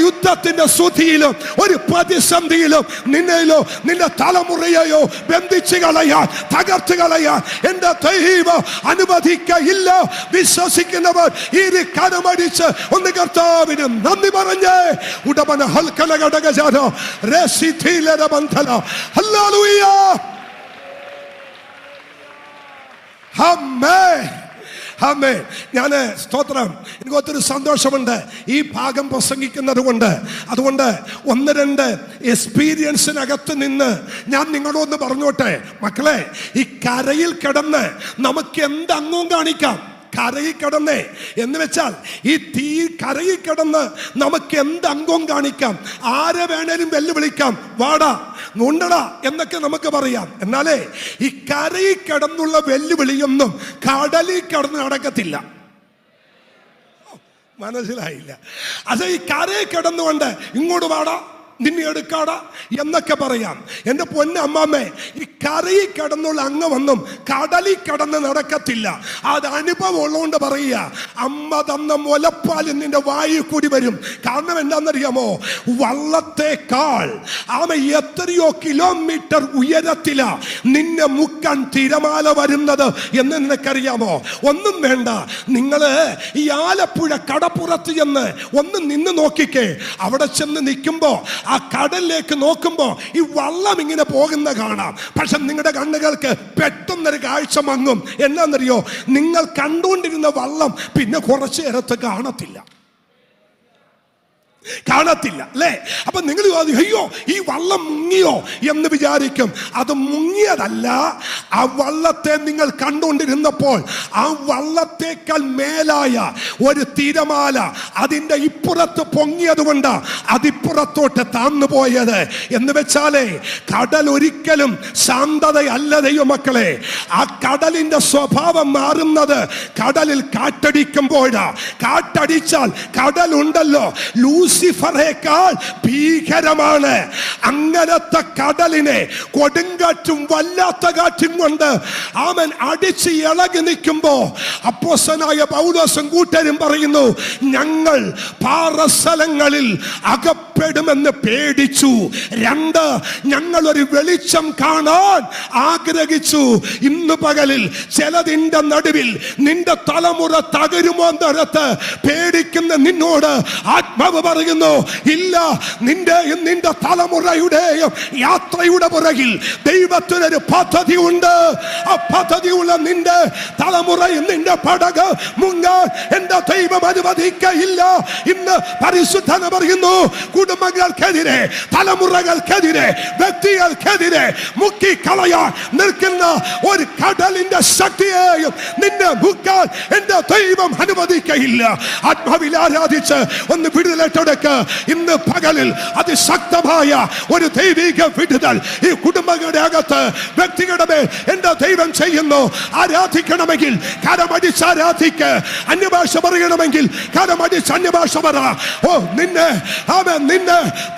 യുദ്ധത്തിന്റെ സ്തുതിയിലും ഒരു പ്രതിസന്ധിയിലും നിന്നെയോ നിന്റെ തലമുറയെയോ ബന്ധിച്ചു കളയാൻ, തകർത്ത് കളയാൻ എന്റെ ദൈവം അനുവദിക്കയില്ല. വിശ്വസിക്കുന്നവർ ഈ കരമടിച്ച് ഒന്ന് കർത്താവിന് നന്ദി പറഞ്ഞ് ഉടമന ഹൽക്കല ഘടകജാനോ രസിഥിലര ബന്ധന ഹല്ലേലൂയ. ആമേൻ. ആമേൻ. ഞാൻ സ്തോത്രം, എനിക്ക് ഒത്തിരി സന്തോഷമുണ്ട് ഈ ഭാഗം പ്രസംഗിക്കുന്നത് കൊണ്ട്. അതുകൊണ്ട് ഒന്ന് രണ്ട് എക്സ്പീരിയൻസിനകത്ത് നിന്ന് ഞാൻ നിങ്ങളൊന്ന് പറഞ്ഞോട്ടെ. മക്കളെ, ഈ കരയിൽ കിടന്ന് നമുക്ക് എന്തങ്ങും കാണിക്കാം. കരയിൽ കിടന്നേ എന്ന് വെച്ചാൽ ഈ കരയിൽ കിടന്ന് നമുക്ക് എന്തംഗം കാണിക്കാം. ആരെ വേണേലും വെല്ലുവിളിക്കാം, വാടാ നുണ്ടടാ എന്നൊക്കെ നമുക്ക് പറയാം. എന്നാലേ ഈ കരയിൽ കിടന്നുള്ള വെല്ലുവിളിയൊന്നും കടലിൽ കിടന്ന് നടക്കത്തില്ല. മനസ്സിലായില്ല? അത് ഈ കരയിൽ കിടന്നുകൊണ്ട് ഇങ്ങോട്ട് വാടാ, നിന്നെ എടുക്കാടാ എന്നൊക്കെ പറയാം. എൻ്റെ പൊന്നമ്മമ്മേ, ഈ കരയിൽ കിടന്നുള്ള അംഗമൊന്നും കടലിൽ കിടന്ന് നടക്കത്തില്ല. അത് അനുഭവം ഉള്ളതുകൊണ്ട് പറയുക. അമ്മ തന്ന മുലപ്പാൽ നിന്റെ വായിൽ കൂടി വരും. കാരണം എന്താണെന്നറിയാമോ? വള്ളത്തേക്കാൾ എത്രയോ കിലോമീറ്റർ ഉയരത്തിലാ നിന്നെ മുക്കാൻ തിരമാല വരുന്നത് എന്ന് നിനക്കറിയാമോ? ഒന്നും വേണ്ട, നിങ്ങള് ഈ ആലപ്പുഴ കടപ്പുറത്ത് ചെന്ന് ഒന്ന് നിന്ന് നോക്കിക്കേ. അവിടെ ചെന്ന് നിൽക്കുമ്പോ ആ കടലിലേക്ക് നോക്കുമ്പോ ഈ വള്ളം ഇങ്ങനെ പോകുന്ന കാണാം. പക്ഷെ നിങ്ങളുടെ കണ്ണുകൾക്ക് പെട്ടെന്നൊരു കാഴ്ച മങ്ങും. എന്നാന്നറിയോ? നിങ്ങൾ കണ്ടുകൊണ്ടിരുന്ന വള്ളം പിന്നെ കുറച്ചു നേരത്ത് കാണത്തില്ല അല്ലേ? അപ്പൊ നിങ്ങൾ അയ്യോ ഈ വള്ളം മുങ്ങിയോ എന്ന് വിചാരിക്കും. അത് മുങ്ങിയതല്ല. ആ വള്ളത്തെ നിങ്ങൾ കണ്ടുകൊണ്ടിരുന്നപ്പോൾ ആ വള്ളത്തേക്കാൾ മേലായ ഒരു തിരമാല അതിന്റെ ഇപ്പുറത്ത് പൊങ്ങിയത് കൊണ്ട് അതിപ്പുറത്തോട്ട് താന്നു പോയത്. എന്ന് വെച്ചാലേ കടൽ ഒരിക്കലും ശാന്തതയല്ല ദൈവമക്കളെ. ആ കടലിന്റെ സ്വഭാവം മാറുന്നത് കടലിൽ കാറ്റടിക്കുമ്പോഴാ. കാറ്റടിച്ചാൽ കടലുണ്ടല്ലോ ലൂസിഫറേക്കാൾ ഭീകരമാണ്. അങ്ങനത്തെ കടലിനെ കൊടുങ്കാറ്റും വല്ലാത്ത കാറ്റും കൊണ്ട് അവൻ അടിച്ച് ഇളകി നിൽക്കുമ്പോ അപ്പോസ്തലനായ പൗലോസും കൂട്ടരും പറയുന്നു, ഞങ്ങൾ പാറസ്ഥലങ്ങളിൽ അകപ്പെടുമെന്ന് പേടിച്ചു. രണ്ട്, ഞങ്ങൾ ഒരു വെളിച്ചം കാണാൻ ആഗ്രഹിച്ചു. ഇന്ന് പകലിൽ ചിലതിന്റെ നടുവിൽ നിന്റെ തലമുറ തകരുമോ എന്നോർത്ത് പേടിക്കുന്ന നിന്നോട് ആത്മാവ് പറയുന്നു, ഇല്ല, നിന്റെ തലമുറയുടെയും യാത്രയുടെ പുറകിൽ ദൈവത്തിനൊരു പദ്ധതി ഉണ്ട്. ആ പദ്ധതിയുള്ള നിന്റെ തലമുറയിൽ നിന്റെ പടക് മുങ്ങാൻ എന്റെ ദൈവം അനുവദിക്കയില്ല. ഇന്ന് പരിശുദ്ധന പറയുന്നു, കുടുംബങ്ങൾക്കെതിരെ, തലമുറകൾക്കെതിരെ, വ്യക്തികൾക്കെതിരെ മുക്കിക്കളയാൻ നിൽക്കുന്ന ഒരു കടലിന്റെ ശക്തിയെയും നിന്നെ മുക്കാൻ എന്റെ ദൈവം അനുവദിക്കയില്ല. ആത്മാവിൽ ആരാധിച്ച് ഒന്ന് വിടുതലെടുക്ക്. ഇന്ന് പകലിൽ അതിശക്തമായ ഒരു ദൈവിക വിടുതൽ ഈ കുടുംബങ്ങളുടെ അകത്ത്, വ്യക്തികളുടെ മേൽ എന്റെ ദൈവം ചെയ്യുന്നു. ആരാധിക്കണമെങ്കിൽ കരമടിച്ച് ആരാധിക്ക്. അന്യഭാഷ പറയണമെങ്കിൽ കരമടിച്ച് അന്യഭാഷ പറ. ഓ, നിന്നെ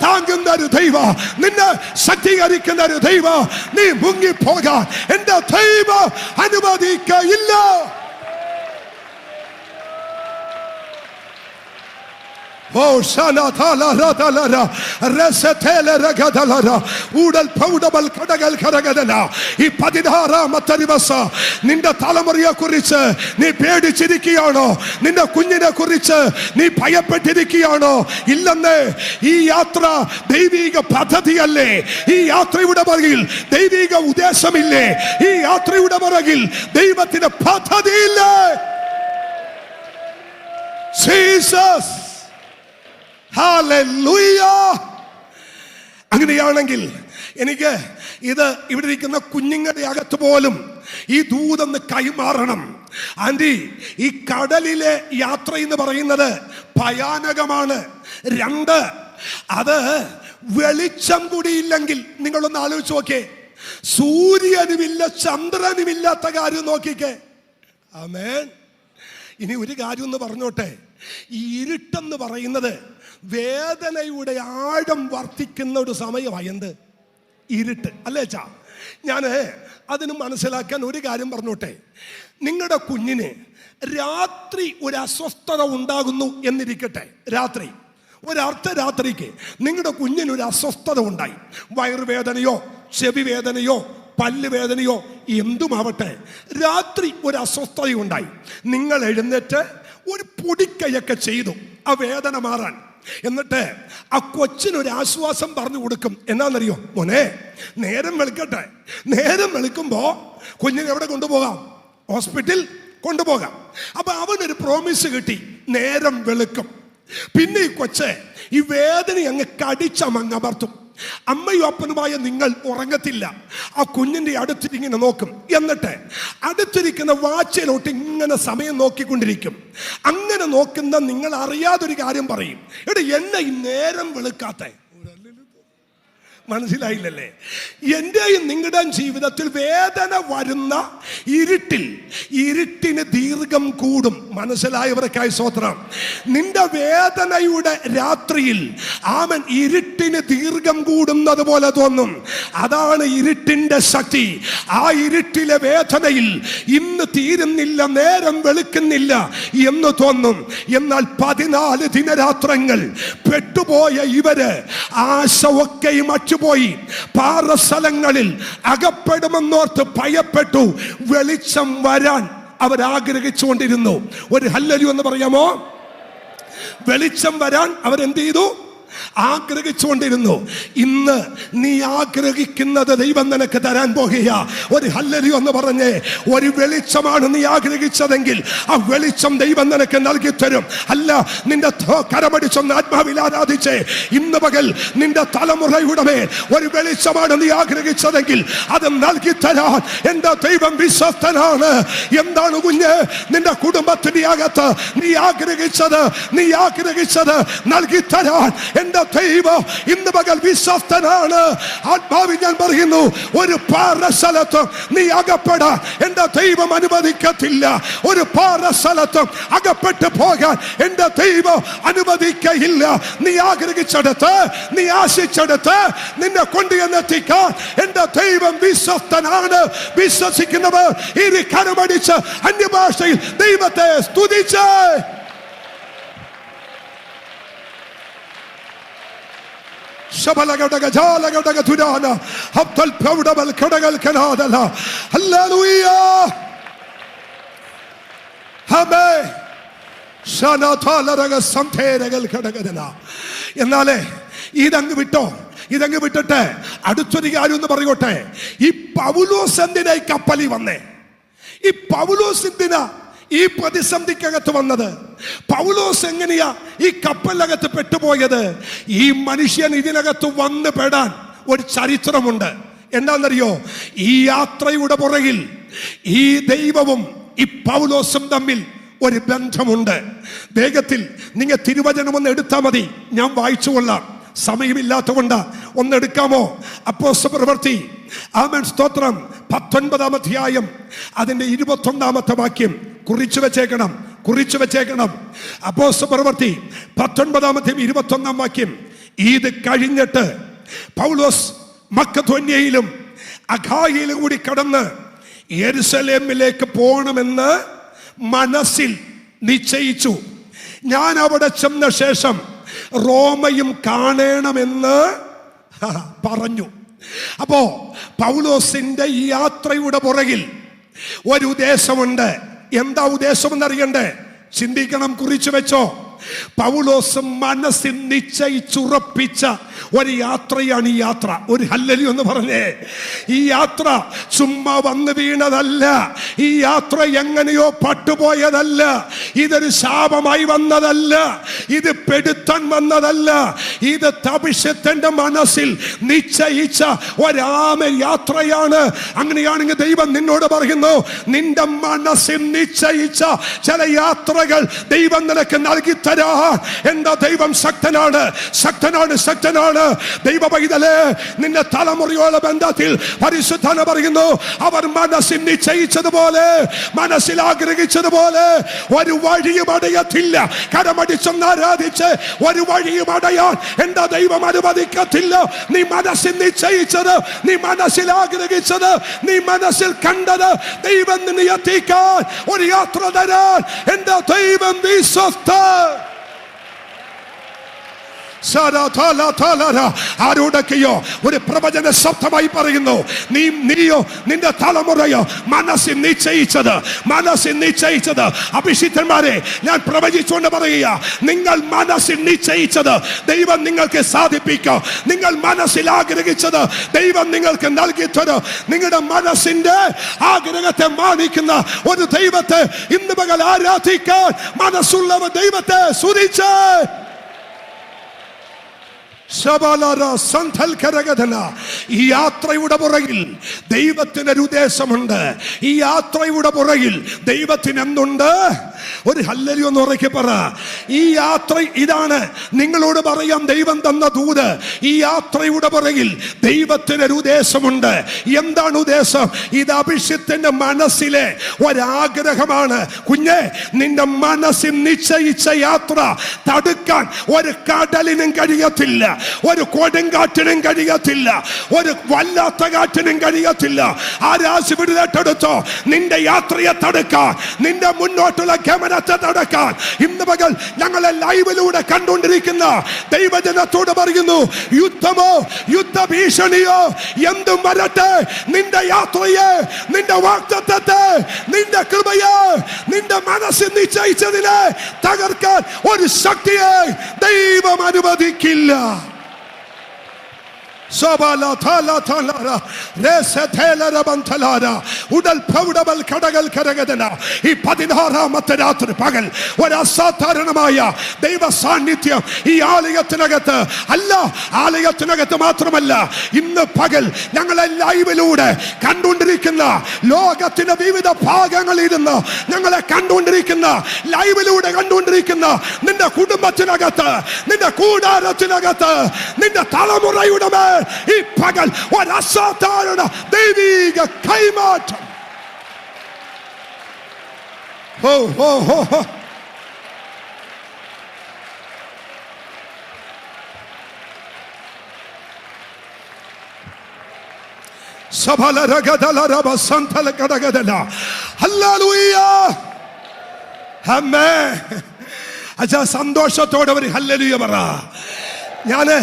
താങ്ങുന്ന ഒരു ദൈവം, നിന്നെ ശക്തീകരിക്കുന്ന ഒരു ദൈവം, നീ മുങ്ങിപ്പോകാൻ എന്റെ ദൈവം അനുവദിക്കയില്ല. ഈ 16-ാമത്തെ ദിവസം നിന്റെ തലമുറയെ കുറിച്ച് നീ പേടിച്ചിരിക്കുകയാണോ? നിന്റെ കുഞ്ഞിനെ കുറിച്ച് നീ ഭയപ്പെട്ടിരിക്കുകയാണോ? ഇല്ലെന്ന്. ഈ യാത്ര ദൈവിക പദ്ധതിയല്ലേ? ഈ യാത്രയുടെ പുറകിൽ ദൈവിക ഉദ്ദേശമില്ലേ? ഈ യാത്രയുടെ പുറകിൽ ദൈവത്തിന്റെ പദ്ധതിയില്ലേ? Jesus, hallelujah. അങ്ങനെയാണെങ്കിൽ എനിക്ക് ഇത് ഇവിടെ ഇരിക്കുന്ന കുഞ്ഞുങ്ങളുടെ അകത്ത് പോലും ഈ ദൂതൊന്ന് കൈമാറണം. ആന്റി, ഈ കടലിലെ യാത്ര എന്ന് പറയുന്നത് ഭയാനകമാണ്. രണ്ട്, അത് വെളിച്ചം കൂടിയില്ലെങ്കിൽ നിങ്ങളൊന്ന് ആലോചിച്ച് നോക്കേ. സൂര്യനുമില്ല ചന്ദ്രനുമില്ലാത്ത കാര്യം നോക്കിക്കേ. ആമേൻ. ഇനി ഒരു കാര്യം ഒന്ന് പറഞ്ഞോട്ടെ. ഈ ഇരുട്ടെന്ന് പറയുന്നത് വേദനയുടെ ആഴം വർദ്ധിക്കുന്ന ഒരു സമയമായി. എന്ത്? ഇരുട്ട് അല്ലേ ചാ? ഞാൻ അതിന് മനസ്സിലാക്കാൻ ഒരു കാര്യം പറഞ്ഞോട്ടെ. നിങ്ങളുടെ കുഞ്ഞിന് രാത്രി ഒരു അസ്വസ്ഥത ഉണ്ടാകുന്നു എന്നിരിക്കട്ടെ. രാത്രി ഒരർദ്ധരാത്രിക്ക് നിങ്ങളുടെ കുഞ്ഞിന് ഒരു അസ്വസ്ഥത ഉണ്ടായി. വയറുവേദനയോ ചെവി വേദനയോ പല്ല് വേദനയോ എന്തുമാവട്ടെ, രാത്രി ഒരു അസ്വസ്ഥതയുണ്ടായി. നിങ്ങൾ എഴുന്നേറ്റ് ഒരു പൊടിക്കൈയൊക്കെ ചെയ്തു ആ വേദന മാറാൻ. എന്നിട്ട് ആ കൊച്ചിനൊരു ആശ്വാസം പറഞ്ഞു കൊടുക്കും. എന്നാന്നറിയോ? മോനെ, നേരം വെളുക്കട്ടെ. നേരം വെളുക്കുമ്പോ കുഞ്ഞിനെ എവിടെ കൊണ്ടുപോകാം? ഹോസ്പിറ്റൽ കൊണ്ടുപോകാം. അപ്പൊ അവനൊരു പ്രോമിസ് കിട്ടി, നേരം വെളുക്കും. പിന്നെ ഈ കൊച്ച് ഈ വേദന അങ്ങ് കടിച്ചമങ്ങമർത്തും. അമ്മയും അപ്പനുമായ നിങ്ങൾ ഉറങ്ങത്തില്ല. ആ കുഞ്ഞിന്റെ അടുത്തിരിങ്ങനെ നോക്കും. എന്നിട്ട് അടുത്തിരിക്കുന്ന വാച്ചിലോട്ട് ഇങ്ങനെ സമയം നോക്കിക്കൊണ്ടിരിക്കും. അങ്ങനെ നോക്കുന്ന നിങ്ങൾ അറിയാതൊരു കാര്യം പറയും, എടാ എന്നെ ഈ നേരം വെളുക്കാത്ത. മനസ്സിലായില്ലല്ലേ? എന്റെയും നിങ്ങളുടെയും ജീവിതത്തിൽ വേദന വരുന്ന ഇരുട്ടിന് ദീർഘം കൂടും. മനസ്സിലായവർക്കായി സ്തോത്രം. നിന്റെ വേദനയുടെ രാത്രിയിൽ ആമൻ ഇരുട്ടിന് ദീർഘം കൂടുന്നത് പോലെ തോന്നും. അതാണ് ഇരുട്ടിന്റെ ശക്തി. ആ ഇരുട്ടിലെ വേദനയിൽ ഇന്ന് തീരുന്നില്ല, നേരം വെളുക്കുന്നില്ല എന്ന് തോന്നും. എന്നാൽ 14 ദിനരാത്രങ്ങൾ പെട്ടുപോയ ഇവര് ആശ ഒക്കെയും പോയി പാറസ്ഥലങ്ങളിൽ അകപ്പെടുമെന്നോർത്ത് ഭയപ്പെട്ടു. വെളിച്ചം വരാൻ അവർ ആഗ്രഹിച്ചുകൊണ്ടിരുന്നു. ഒരു ഹല്ലേലൂയ എന്ന് പറയാമോ? വെളിച്ചം വരാൻ അവരെന്ത് ചെയ്തു? ആഗ്രഹിച്ചുകൊണ്ടിരുന്നു. ഇന്ന് നീ ആഗ്രഹിക്കുന്നത് ദൈവം നിനക്ക് തരാൻ പോകുക. ഒരു ഹല്ലേലൂയ എന്ന് പറഞ്ഞേ. ഒരു വെളിച്ചമാണ് നീ ആഗ്രഹിച്ചതെങ്കിൽ ആ വെളിച്ചം ദൈവം നിനക്ക് നൽകി തരും. അല്ല, നിന്റെ കരമടിച്ചൊന്ന് ആത്മാവിൽ ആരാധിച്ചേ. ഇന്ന് പകൽ നിന്റെ തലമുറയുടെ മേൽ ഒരു വെളിച്ചമാണ് നീ ആഗ്രഹിച്ചതെങ്കിൽ അത് നൽകി തരാൻ എന്റെ ദൈവം വിശ്വസ്തനാണ്. എന്താണ് കുഞ്ഞ് നിന്റെ കുടുംബത്തിന്റെ അകത്ത് നീ ആഗ്രഹിച്ചത് നൽകി തരാൻ എന്റെ ദൈവം ഇന്ന് പകൽ വിശ്വസ്തനാണ്. ആത്മാവിൽ ഞാൻ പറയുന്നു, ഒരു പാറസ്ഥലത്തും നീ അകപ്പെടാൻ എന്റെ ദൈവം അനുവദിക്കത്തില്ല. ഒരു പാറസ്ഥലത്തും അകപ്പെട്ടു പോകാൻ എന്റെ ദൈവം അനുവദിക്കയില്ല. നീ ആഗ്രഹിച്ചെടുത്ത്, നീ ആശിച്ചെടുത്ത് നിന്നെ കൊണ്ടുവന്നെത്തിക്കാൻ എന്റെ ദൈവം വിശ്വസ്തനാണ്. വിശ്വസിക്കുന്നവർ ഇനി കരമടിച്ച് അന്യഭാഷയിൽ ദൈവത്തെ സ്തുതിച്ച് എന്നാലേ ഇതങ്ങ് വിട്ടിട്ട് അടുത്തൊരു കാര്യം എന്ന് പറയോട്ടെ. ഈ പൗലോസ് എന്തിനാ ഈ കപ്പലിൽ വന്നേ? ഈ പൗലോസ് എന്തിനാ ഈ പ്രതിസന്ധിക്കകത്ത് വന്നത്? പൗലോസ് എങ്ങനെയാ ഈ കപ്പലിനകത്ത് പെട്ടുപോയത്? ഈ മനുഷ്യൻ ഇതിനകത്ത് വന്ന് പെടാൻ ഒരു ചരിത്രമുണ്ട്. എന്താണെന്നറിയോ? ഈ യാത്രയുടെ പുറകിൽ ഈ ദൈവവും ഈ പൗലോസും തമ്മിൽ ഒരു ബന്ധമുണ്ട്. വേഗത്തിൽ നിങ്ങൾ തിരുവചനം ഒന്ന് എടുത്താൽ മതി, ഞാൻ വായിച്ചു കൊള്ളാം. സമയമില്ലാത്തതുകൊണ്ട് ഒന്നെടുക്കാമോ? അപ്പോസ്തല പ്രവൃത്തി ആമേൻ സ്തോത്രം 19-ാം അധ്യായം അതിന്റെ 21-ാമത്തെ വാക്യം കുറിച്ചു വെച്ചേക്കണം. അപ്പോസ്തല പ്രവൃത്തി 19-ാം അധ്യായം 21-ാം വാക്യം. ഇത് കഴിഞ്ഞിട്ട് പൗലോസ് മക്കെദോന്യയിലും അഖായയിലും കൂടി കടന്ന് യെരുശലേമിലേക്ക് പോകണമെന്ന് മനസ്സിൽ നിശ്ചയിച്ചു. ഞാൻ അവിടെ ചെന്ന ശേഷം റോമയും കാണണമെന്ന് പറഞ്ഞു. അപ്പോ പൗലോസിന്റെ ഈ യാത്രയുടെ പുറകിൽ ഒരു ഉദ്ദേശമുണ്ട്. എന്താ ഉദ്ദേശം എന്നറിയണ്ടേ? ചിന്തിക്കണം, കുറിച്ചു വെച്ചോ. പൗലോസ് മനസ്സിൽ നിശ്ചയിച്ചുറപ്പിച്ച ഒരു യാത്രയാണ് ഈ യാത്ര. ഒരു ഹല്ലേലൂയ എന്ന് പറഞ്ഞേ. ഈ യാത്ര ചുമ്മാ വന്നു വീണതല്ല. ഈ യാത്ര എങ്ങനെയോ പട്ടുപോയതല്ല. ഇതൊരു ശാപമായി വന്നതല്ല. ഇത് പെടുത്താൻ വന്നതല്ല. ഇത് തപിശത്തിന്റെ മനസ്സിൽ നിശ്ചയിച്ച ഒരാമ യാത്രയാണ്. അങ്ങനെയാണെങ്കിൽ ദൈവം നിന്നോട് പറയുന്നു, നിന്റെ മനസ്സിൽ നിശ്ചയിച്ച ചില യാത്രകൾ ദൈവം നിനക്ക് നൽകി തരാൻ വരാൻ എന്റെ ദൈവം ശക്തനാണ്, ശക്തനാണ്, ശക്തനാണ്. ദൈവ പൈതലേ, നിന്റെ തലമുറയോളം ബന്ധത്തിൽ പരിശുദ്ധന പറയുന്നു, അവർ മനസ്സിൽ നിശ്ചയിച്ചതുപോലെ, മനസ്സിൽ ആഗ്രഹിച്ചതുപോലെ ഒരു വഴിയും അടയത്തില്ല. കരമടിച്ചൊന്ന് ആരാധിച്ച് ഒരു വഴിയും അടയാൻ എന്റെ ദൈവം അനുവദിക്കത്തില്ല. നീ മനസ്സിൽ നിശ്ചയിച്ചത്, നീ മനസ്സിൽ ആഗ്രഹിച്ചത്, നീ മനസ്സിൽ കണ്ടത് ദൈവം നിന്നെ എത്തിക്കാൻ ഒരു യാത്ര തരാൻ എന്റെ ദൈവം വിശ്വസ്ത. ആരോടൊക്കെയോ ഒരു പ്രവചന ശബ്ദമായി പറയുന്നു, നീയോ നിന്റെ തലമുറയോ മനസ്സിൽ നിശ്ചയിച്ചത്. അഭിഷിക്തന്മാരെ, ഞാൻ പ്രവചിച്ചുകൊണ്ട് പറയുക, നിങ്ങൾ മനസ്സിൽ നിശ്ചയിച്ചത് ദൈവം നിങ്ങൾക്ക് സാധിപ്പിക്കും. നിങ്ങൾ മനസ്സിൽ ആഗ്രഹിച്ചത് ദൈവം നിങ്ങൾക്ക് നൽകി തരും. നിങ്ങളുടെ മനസ്സിന്റെ ആഗ്രഹത്തെ മാനിക്കുന്ന ഒരു ദൈവത്തെ ഇന്ന് പകൽ ആരാധിക്കാൻ മനസ്സുള്ളവർ ദൈവത്തെ സ്തുതിച്ച് ഈ യാത്രയുടെ പുറകിൽ ദൈവത്തിനൊരു ഉദ്ദേശമുണ്ട്. ഈ യാത്രയുടെ പുറകിൽ ദൈവത്തിന് എന്തുണ്ട്? ഒരു ഹല്ലേലൂയ എന്ന് ഉറക്കെ പറ. ഈ യാത്ര ഇതാണ് നിങ്ങളോട് പറയാം, ദൈവം തന്ന ദൂത്. ഈ യാത്രയുടെ പുറകിൽ ദൈവത്തിനൊരു ഉദ്ദേശമുണ്ട്. എന്താണ് ഉദ്ദേശം? ഇത് അഭിഷിക്തന്റെ മനസ്സിലെ ഒരാഗ്രഹമാണ്. കുഞ്ഞെ, നിന്റെ മനസ്സിൽ നിശ്ചയിച്ച യാത്ര തടുക്കാൻ ഒരു കടലിനും കഴിയത്തില്ല, ഒരു കൊടുങ്കാറ്റിനും കഴിയത്തില്ല, ഒരു വല്ലാത്ത കാറ്റിനും കഴിയത്തില്ല. ആരാശി വിടുതട്ടെടുത്തോ നിന്റെ യാത്രയെ തടുക്കാൻ, നിന്റെ മുന്നോട്ടുള്ള ഗമനത്തെ തടുക്കാൻ ഇന്ന് പകൽ ഞങ്ങളെ ലൈവിലൂടെ കണ്ടുകൊണ്ടിരിക്കുന്ന ദൈവജനത്തോട് പറയുന്നു, യുദ്ധമോ യുദ്ധഭീഷണിയോ എന്തും വരട്ടെ, നിന്റെ യാത്രയെ, നിന്റെ വാഗ്ദത്തത്തെ, നിന്റെ കൃപയെ, നിന്റെ മനസ്സിൽ നിശ്ചയിച്ചതിനെ തകർക്കാൻ ഒരു ശക്തിയെ ദൈവം അനുവദിക്കില്ല. ഈ 16ാമത്തെ രാത്രി പകൽ ഒരു അസാധാരണമായ ദൈവ സാന്നിധ്യം ഈ ആലയത്തിനകത്ത് അല്ല, ആലയത്തിനകത്ത് മാത്രമല്ല, ഇന്ന് പകൽ ഞങ്ങളെ ലൈവിലൂടെ കണ്ടുകൊണ്ടിരിക്കുന്ന, ലോകത്തിന്റെ വിവിധ ഭാഗങ്ങളിൽ ഇരുന്ന് ഞങ്ങളെ കണ്ടുകൊണ്ടിരിക്കുന്ന, ലൈവിലൂടെ കണ്ടുകൊണ്ടിരിക്കുന്ന നിന്റെ കുടുംബത്തിനകത്ത്, നിന്റെ കൂടാരത്തിനകത്ത്, നിന്റെ തലമുറയുടെ മേൽ ഈ പകൽ ഒരു അസാധാരണ ദൈവിക കൈമാറ്റം. സന്തോഷത്തോടെ ഒരു ഹല്ലേലൂയ പറ. ഞാന്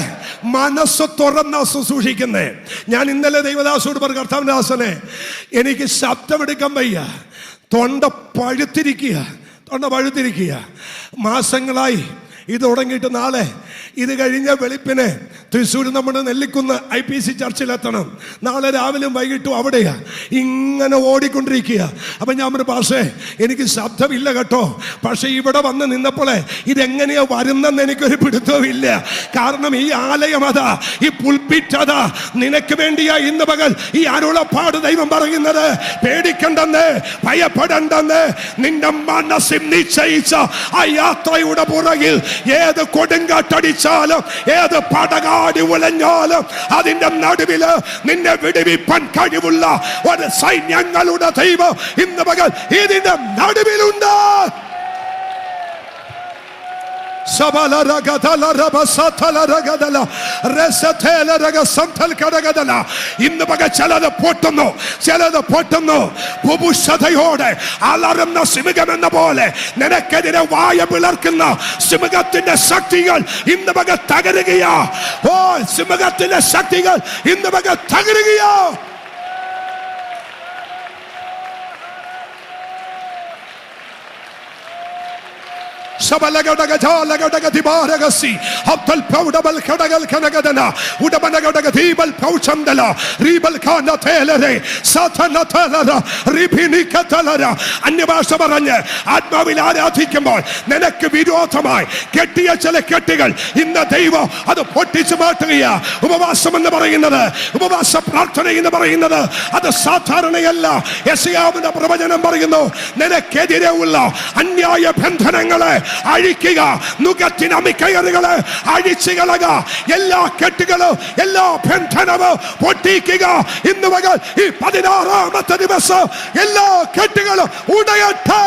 മനസ്സ് തുറന്ന ശുശ്രൂഷിക്കുന്നേ. ഞാൻ ഇന്നലെ ദൈവദാസോട് പറഞ്ഞു, കർത്താവിദാസനെ, എനിക്ക് ശബ്ദമെടുക്കാൻ വയ്യ, തൊണ്ട പഴുത്തിരിക്കുക. മാസങ്ങളായി ഇത് തുടങ്ങിയിട്ട് നാളെ ഇത് കഴിഞ്ഞ വെളുപ്പിന് തൃശ്ശൂർ നമ്മുടെ നെല്ലിക്കുന്ന് IPC ചർച്ചിലെത്തണം. നാളെ രാവിലെയും വൈകിട്ടും അവിടെയാ. ഇങ്ങനെ ഓടിക്കൊണ്ടിരിക്കുക. അപ്പം ഞാൻ പറഞ്ഞു, പാഷേ എനിക്ക് ശബ്ദമില്ല കേട്ടോ, പക്ഷെ ഇവിടെ വന്ന് നിന്നപ്പോളെ ഇതെങ്ങനെയാ വരുന്നെന്ന് എനിക്കൊരു പിടുത്തവും. കാരണം ഈ ആലയം അതാ, ഈ പുൽപിറ്റ് അതാ, നിനക്ക് വേണ്ടിയാ ഇന്ന് പകൽ ഈ അരുളപ്പാട് ദൈവം പറയുന്നത്. പേടിക്കണ്ടെന്ന്, ഭയപ്പെടണ്ടെന്ന്, നിന്റെ മനസ്സിൽ നിശ്ചയിച്ച ആ യാത്രയുടെ പുറകിൽ ഏത് കൊടുങ്കാറ്റടിച്ചാലും, ഏത് പടകാടി ഉലഞ്ഞാലും അതിന്റെ നടുവില് നിന്നെ വിടുവിപ്പാൻ കഴിവുള്ള ഒരു സൈന്യങ്ങളുടെ ദൈവം ഇന്ന് പകൽ ഇതിന്റെ നടുവിലുണ്ട്. ഇന്ന് പകൽ ചിലത് പൊട്ടുന്നു. ബുഭുഷതയോടെ അലറുന്ന സിംഹം എന്ന പോലെ നിനക്കെതിരെ വായ പിളർക്കുന്ന സിംഹത്തിന്റെ ശക്തികൾ ഇന്ന് പകൽ തകരുകയാ. ഓ, സിംഹത്തിന്റെ ശക്തികൾ ഇന്ന് പകൽ തകരുകയാ. അന്യഭാഷ പറഞ്ഞ് ആത്മാവിൽ ആരാധിക്കുമ്പോൾ നിനക്ക് വിരോധമായി കെട്ടിയ ചില കെട്ടുകൾ ഇന്ന് ദൈവം അത് പൊട്ടിച്ചു മാറ്റുകയാ. ഉപവാസം എന്ന് പറയുന്നത്, ഉപവാസ പ്രാർത്ഥന എന്ന് പറയുന്നത് അത് സാധാരണയല്ല. യെശയ്യാവിന്റെ പ്രവചനം പറയുന്നു, നിനക്കെതിരെ ഉള്ള അന്യായ ബന്ധനങ്ങളെ അഴിക്കുക. നുകത്തിനമിക്കയറുകളെ അഴിച്ചു കളക. എല്ലാ കെട്ടുകളും എല്ലാ ബന്ധനവും പൊട്ടിക്കുക. ഇന്ന് പകൽ ഈ 16ാമത്തെ ദിവസം എല്ലാ കെട്ടുകളും ഉടയട്ടെ.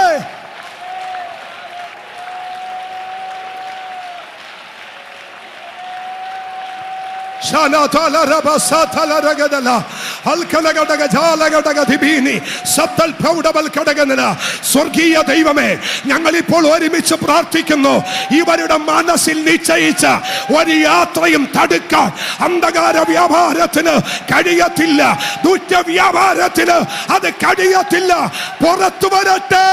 സ്വർഗീയ ദൈവമേ, ഞങ്ങളിപ്പോൾ ഒരുമിച്ച് പ്രാർത്ഥിക്കുന്നു. ഇവരുടെ മനസ്സിൽ നിശ്ചയിച്ച ഒരു യാത്രയും തടുക്കാൻ അന്ധകാര വ്യാപാരത്തിന് കഴിയത്തില്ല. ദുഷ്ടവ്യാപാരത്തിന് അത് കഴിയത്തില്ല. പുറത്തു വരട്ടെ.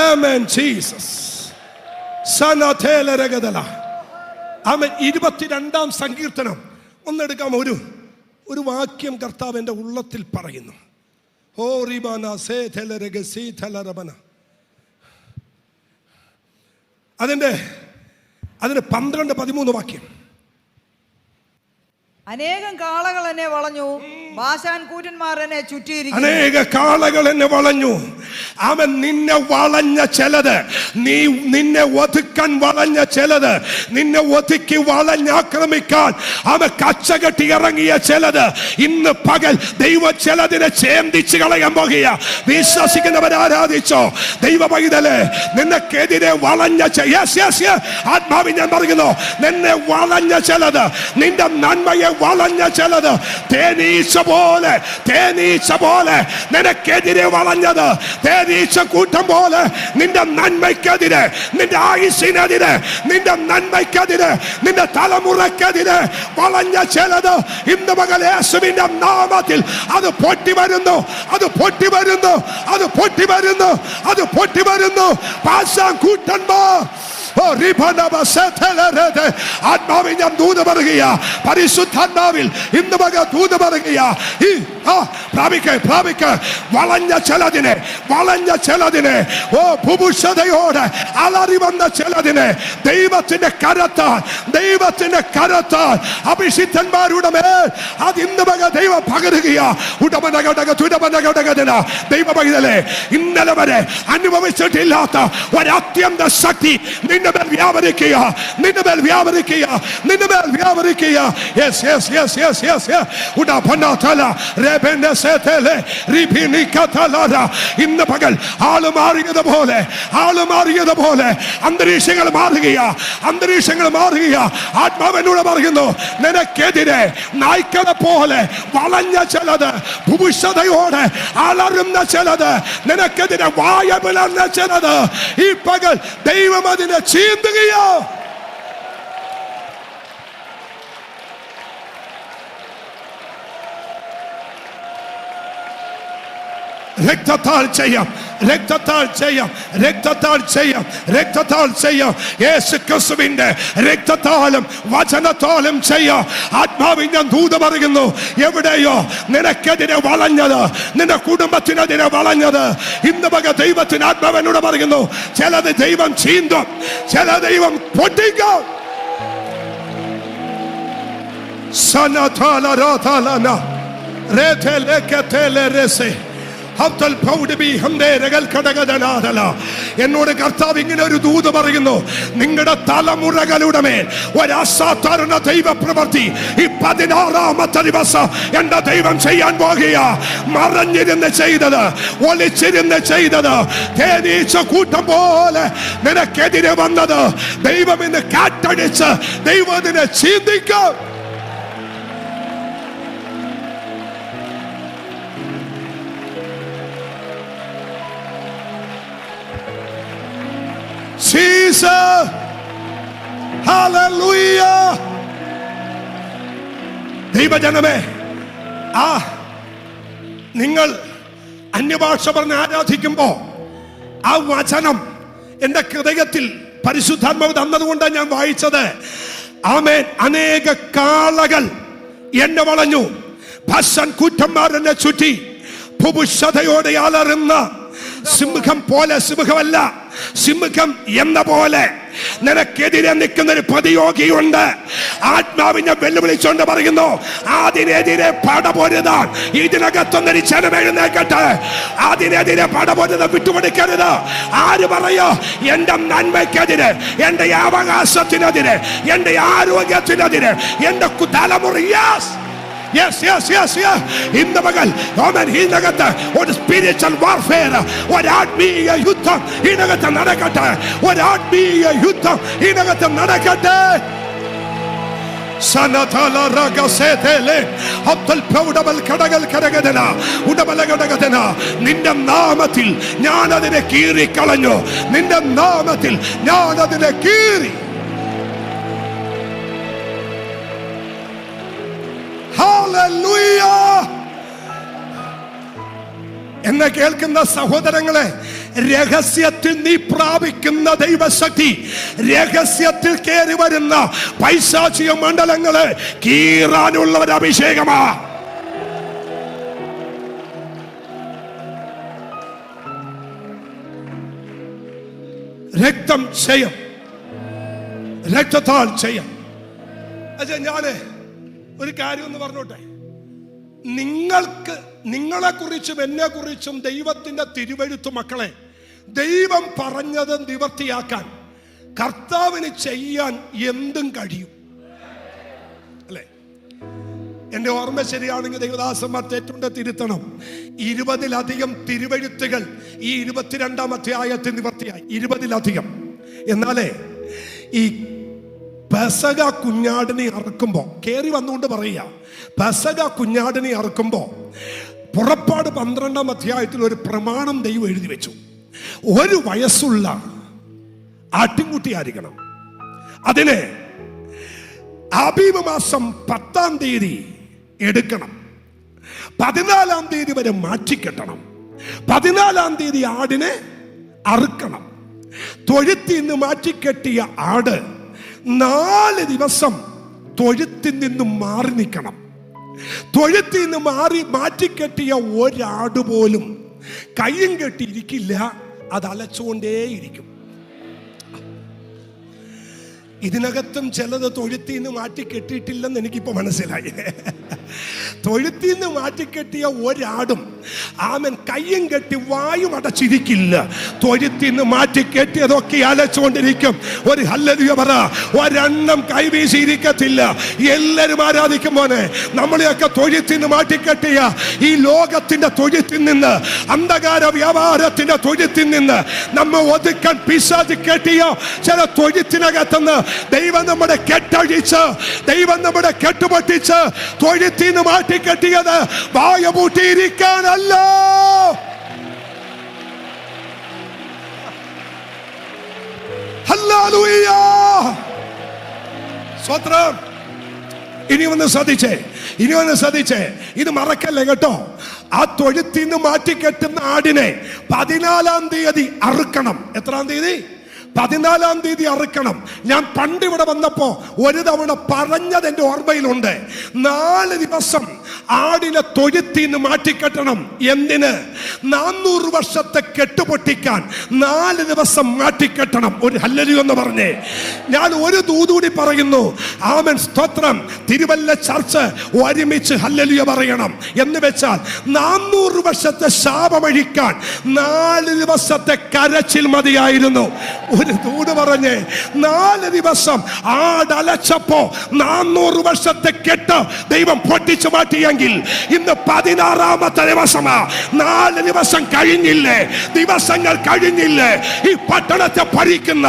Amen, Jesus. 22-ാം സങ്കീർത്തനം ഒന്നെടുക്കാം. ഒരു വാക്യം കർത്താവ് എൻ്റെ ഉള്ളത്തിൽ പറയുന്നു. ഓ റിബാന സേ തെലരഗ സീ തെലരബന. അതിൻ്റെ 12-13 വാക്യം. അനേകം കാളകൾ എന്നെ വളഞ്ഞു, ബാശാൻ കൂറ്റന്മാർ എന്നെ ചുറ്റിയിരിക്കുന്നു. അനേക കാളകൾ എന്നെ വളഞ്ഞു. അവൻ നിന്നെ വളഞ്ഞ ചിലത്, നിന്നെ ഒതുക്കാൻ വളഞ്ഞ ചിലത്, നിന്നെ ഒതുക്കി വളഞ്ഞാക്രമിക്കാൻ അവൻ കച്ചകെട്ടി ഇറങ്ങിയ ചിലത് ഇന്ന് പകൽ ദൈവം ചിലതിനെ ചേന്തിച്ച് കളയാൻ പോകുക. വിശ്വസിക്കുന്നവർ ആരാധിച്ചോ. ദൈവ പൈതലേ, നിനക്കെതിരെ വളഞ്ഞ ആത്മാവിൽ ഞാൻ പറയുന്നു, നിന്നെ വളഞ്ഞ ചിലത്, നിന്റെ നന്മയെ വളഞ്ഞ ചിലത്, തേനീച്ച പോലെ നിനക്കെതിരെ വളഞ്ഞത്, തേനീച്ച കൂട്ടം പോലെ നിന്റെ നന്മയ്ക്കെതിരെ, നിന്റെ ആയുസ്സിനെതിരെ, നിന്റെ നന്മയ്ക്കെതിരെ, നിന്റെ തലമുറക്കെതിരെ വളഞ്ഞ ചിലത് ഇന്ന് പകൽ യേശുവിന്റെ നാമത്തിൽ അത് പൊട്ടി വരുന്നു. അത് പൊട്ടി വരുന്നു. അത് പൊട്ടി വരുന്നു. അത് പൊട്ടി വരുന്നു. പാശാൻ കൂട്ടന്മാർ ആത്മാവിൽ ഞാൻ ദൂത് പറയുക. പരിശുദ്ധാത്മാവിൽ ഇന്ന് മകൻ ദൂത് പറയുക. വളഞ്ഞ ചിലതിനെ ഭൂഭുഷതയോടെ അലറി വന്ന ചിലതിനെ ദൈവത്തിന്റെ കരത്താൽ അഭിഷിക്തന്മാരുടെ മേൽ അത് ഇന്ന് മകൻ ദൈവം പകരുക. ദൈവ പൈതലേ, ഇന്നലെ വരെ അനുഭവിച്ചിട്ടില്ലാത്ത ഒരത്യന്ത ശക്തി നിന്റെ മേൽ വ്യാപരിക്കുക. ഇന്ന് പകൽ ആള് മാറിയതുപോലെ അന്തരീക്ഷങ്ങൾ മാറുക. ആത്മാവിനോട് പറയുന്നു, നിനക്കെതിരെ നായ്ക്കളെ പോലെ വളഞ്ഞ ചിലത്, ഭൂഷതയോടെ അലറുന്ന ചിലത്, നിനക്കെതിരെ വായ പിളർന്ന ചിലത് ഈ പകൽ ദൈവം അതിനെ ചീന്തുകയോ. രക്തത്താൽ ചെയ്യാം. യേശു ക്രിസ്തുവിന്റെ രക്തത്താലും വചനത്താലും ചെയ്യാം. ആത്മാവിൽ ഞാൻ ദൂത് പറയുന്നു, എവിടെയോ നിനക്കെതിരെ വളഞ്ഞത്, നിന്റെ കുടുംബത്തിനെതിരെ വളഞ്ഞത് ഇന്ന് പക ദൈവത്തിന് ആത്മാവിനോട് പറയുന്നു, ചിലത് ദൈവം ചീന്തും, ചില ദൈവം പൊട്ടിക്കും. എന്നോട് കർത്താവ് ഇങ്ങനെ ഒരു ദൂത് പറയുന്നു, നിങ്ങളുടെ തലമുറകളുടെ മേൽ ഒരു അസാധാരണ ദൈവ പ്രവൃത്തി ഈ 16ാമത്തെ ദിവസം എന്റെ ദൈവം ചെയ്യാൻ പോകുക. മറഞ്ഞിരുന്ന് ചെയ്തത്, ഒളിച്ചിരുന്ന് ചെയ്തത്, തേനീച്ച കൂട്ടം പോലെ നിനക്കെതിരെ വന്നത് ദൈവം ഇന്ന് കാറ്റടിച്ച് ദൈവത്തിനെ ചിന്തിക്കും. Jesus, hallelujah. ദൈവജനമേ, നിങ്ങൾ അന്യഭാഷ പറഞ്ഞ് ആരാധിക്കുമ്പോ ആ വചനം എന്റെ ഹൃദയത്തിൽ പരിശുദ്ധാത്മാവ് തന്നതുകൊണ്ടാണ് ഞാൻ വായിച്ചത്. ആമേൻ. അനേക കാളകൾ എന്നെ വളഞ്ഞു, ഭസ്സൻ കൂറ്റന്മാർ എന്നെ ചുറ്റി, ഭൂഭുഷതയോടെ അലറുന്ന സിംഹം പോലെ സിംഹമല്ല, സിംഹം എന്ന പോലെ നിനക്കെതിരെ നിൽക്കുന്ന ഒരു പ്രതിയോഗിയുണ്ട്. ആത്മാവിനെ വെല്ലുവിളിച്ചുകൊണ്ട് പറയുന്നു, അതിനെതിരെ പടപൊരുതാൻ ഇതിനകത്തൊന്നൊരു ജനം എഴുന്നേൽക്കട്ടെ. അതിനെതിരെ പടപൊരുതാൻ വിട്ടുകൊടുക്കരുത്. ആര് പറയോ എന്റെ നന്മയ്ക്കെതിരെ, എന്റെ അവകാശത്തിനെതിരെ, എന്റെ ആരോഗ്യത്തിനെതിരെ, എന്റെ തലമുറ ഇന്ന് പകൽ ഇതിനകത്ത് ഒരു സ്പിരിച്വൽ വാർഫെയർ, ഒരു ആത്മീയ യുദ്ധം ഇതിനകത്ത് നടക്കട്ടെ. ഒരു ആത്മീയ യുദ്ധം ഇതിനകത്ത് നടക്കട്ടെ. നിന്റെ നാമത്തിൽ ഞാൻ അതിനെ കീറിക്കളഞ്ഞു. നിന്റെ നാമത്തിൽ ഞാൻ അതിനെ കീറി. എന്നെ കേൾക്കുന്ന സഹോദരങ്ങളെ, രഹസ്യത്തിൽ നീ പ്രാപിക്കുന്ന ദൈവശക്തി, രഹസ്യത്തിൽ കയറി വരുന്ന പൈശാചിക മണ്ഡലങ്ങളെ കീറാനുള്ള ഒരു അഭിഷേകമാ. രക്തം ചെയ്യും, രക്തത്താൽ ചെയ്യും. ഞാന് ഒരു കാര്യം ഒന്ന് പറഞ്ഞോട്ടെ. നിങ്ങൾക്ക്, നിങ്ങളെ കുറിച്ചും എന്നെ കുറിച്ചും ദൈവത്തിന്റെ തിരുവെഴുത്തു മക്കളെ, ദൈവം പറഞ്ഞത് നിവർത്തിയാക്കാൻ കർത്താവിന് ചെയ്യാൻ എന്തും കഴിയും, അല്ലേ? എന്റെ ഓർമ്മ ശരിയാണെങ്കിൽ ദൈവദാസന്മാർ തെറ്റുണ്ട്, തിരുത്തണം. 20-ലധികം തിരുവെഴുത്തുകൾ ഈ 22-ാം അധ്യായത്തിൽ നിവർത്തിയായി. 20-ലധികം. എന്നാലേ ഈ പെസക കുഞ്ഞാടിനെ അറുക്കുമ്പോ, കേറി വന്നുകൊണ്ട് പറയുക, പെസക കുഞ്ഞാടിനെ അറുക്കുമ്പോ പുറപ്പാട് 12-ാം അധ്യായത്തിൽ ഒരു പ്രമാണം ദൈവം എഴുതി വെച്ചു. 1 വയസ്സുള്ള ആട്ടിൻകുട്ടിയായിരിക്കണം. അതിനെ ആബീബ് മാസം 10-ാം തീയതി എടുക്കണം. 14-ാം തീയതി വരെ മാറ്റിക്കെട്ടണം. 14-ാം തീയതി ആടിനെ അറുക്കണം. തൊഴുത്തിൽ നിന്ന് മാറ്റിക്കെട്ടിയ ആട് 4 ദിവസം തൊഴുത്തിൽ നിന്നും മാറി നിൽക്കണം. തൊഴുത്തിൽ നിന്ന് മാറ്റിക്കെട്ടിയ ഒരാട് പോലും കയ്യും കെട്ടിയിരിക്കില്ല, അത് അലച്ചുകൊണ്ടേയിരിക്കും. ഇതിനകത്തും ചിലത് തൊഴുത്തിൽ നിന്ന് മാറ്റി കെട്ടിയിട്ടില്ലെന്ന് എനിക്കിപ്പോ മനസ്സിലായി. തൊഴുത്തിൽ നിന്ന് മാറ്റിക്കെട്ടിയ ഒരാടും ആമൻ കയ്യും കെട്ടി വായും അടച്ചിരിക്കില്ല. തൊഴുത്തിൽ നിന്ന് മാറ്റിക്കെട്ടിയതൊക്കെ അലച്ചുകൊണ്ടിരിക്കും. ഒരു ഹല്ലേലൂയ പറ. ഒരെണ്ണം കൈവീശിയിരിക്കത്തില്ല. എല്ലാരും ആരാധിക്കും പോലെ നമ്മളെയൊക്കെ തൊഴുത്തിൽ നിന്ന് മാറ്റിക്കെട്ടിയ ഈ ലോകത്തിന്റെ തൊഴുത്തിൽ നിന്ന്, അന്ധകാര വ്യാപാരത്തിന്റെ തൊഴുത്തിൽ നിന്ന് നമ്മെ ഒതുക്കാൻ പിശാച് കെട്ടിയ ചില തൊഴുത്തിനകത്തുനിന്ന് ദൈവം നമ്മുടെ കെട്ടഴിച്ച്, ദൈവം നമ്മുടെ കെട്ടുപൊട്ടിച്ച് തൊഴുത്തിൽ നിന്ന് മാറ്റിക്കെട്ടിയത് വായ പൂട്ടിയിരിക്കാനല്ല. ഹല്ലേലൂയ, സ്തോത്രം. ഇനി ഒന്ന് ശ്രദ്ധിച്ചേ, ഇത് മറക്കല്ലേ കേട്ടോ. ആ തൊഴുത്തിൽ നിന്ന് മാറ്റിക്കെട്ടുന്ന ആടിനെ 14-ാം തീയതി അറുക്കണം. എത്രാം തീയതി? 14-ാം തീയതി അറുക്കണം. ഞാൻ പണ്ട് ഇവിടെ വന്നപ്പോ ഒരു തവണ പറഞ്ഞത് എന്റെ ഓർമ്മയിലുണ്ട്. 4 ദിവസം ആടിനെ തൊഴുത്തിൽ നിന്ന് മാറ്റിക്കെട്ടണം. എന്തിന്? 400 വർഷത്തെ കെട്ടുപൊട്ടിക്കാൻ 4 ദിവസം മാറ്റിക്കെട്ടണം. ഒരു ഹല്ലേലൂയ എന്ന് പറഞ്ഞേ. ഞാൻ ഒരു ദൂതൂടി പറയുന്നു. ആമേൻ, സ്തോത്രം. തിരുവല്ല ചർച്ച് ഒരുമിച്ച് ഹല്ലേലൂയ പറയണം. എന്ന് വെച്ചാൽ 400 വർഷത്തെ ശാപമഴിക്കാൻ 4 ദിവസത്തെ കരച്ചിൽ മതിയായിരുന്നു. ഒരു ദൂത് പറഞ്ഞേ, 4 ദിവസം ആടലച്ചപ്പോ 400 വർഷത്തെ കെട്ട് ദൈവം പൊട്ടിച്ചു മാറ്റിയെങ്കിൽ ഇന്ന് 16-ാമത്തെ ദിവസമാ. 4 ദിവസം കഴിഞ്ഞില്ലേ? ദിവസങ്ങൾ കഴിഞ്ഞില്ലേ? ഈ പട്ടണത്തെ ഭരിക്കുന്ന,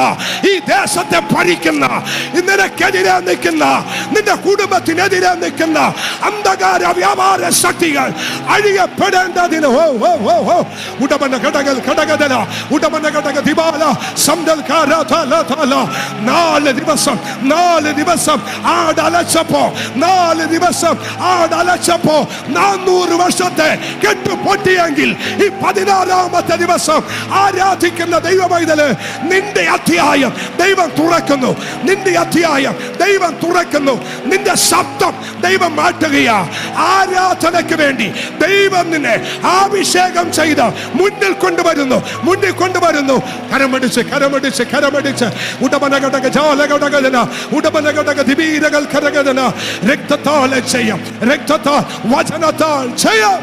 ഈ ദേശത്തെ ഭരിക്കുന്ന, നിനക്കെതിരെ നിൽക്കുന്ന, നിന്റെ കുടുംബത്തിനെതിരെ നിൽക്കുന്ന അന്ധകാര വ്യാപാര ശക്തികൾ അഴിയപ്പെടേണ്ടതിന് ഉടമന ഘടകൽ ഘടകതല ഉടമന ഘടക ദിവാല സംദൽ 4 ദിവസം ആടലച്ചപ്പോ 4 ദിവസം ആടലച്ചപ്പോ വെച്ചപ്പോ 400 വർഷത്തെ കെട്ട് പൊട്ടിയെങ്കിൽ ഈ 16ാമത്തെ ദിവസം ആരാധിക്കുന്ന ദൈവമൈതല് നിന്റെ അധ്യായം ദൈവം തുറക്കുന്നു. നിന്റെ അധ്യായം ദൈവം തുറക്കുന്നു. നിന്റെ ശബ്ദം ദൈവം മാറ്റുകയാ. ആരാധനയ്ക്ക് വേണ്ടി ദൈവം നിന്നെ അഭിഷേകം ചെയ്ത് മുന്നിൽ കൊണ്ടുവരുന്നു. കരമടിച്ച് ഉടമനഘടക ജാലഘടകന ഉടമനഘടക ദിബീരകൾ കരകന രക്തത്താൽ ചെയ്യാം, രക്തത്താൽ വചനത്താൽ ചെയ്യാം.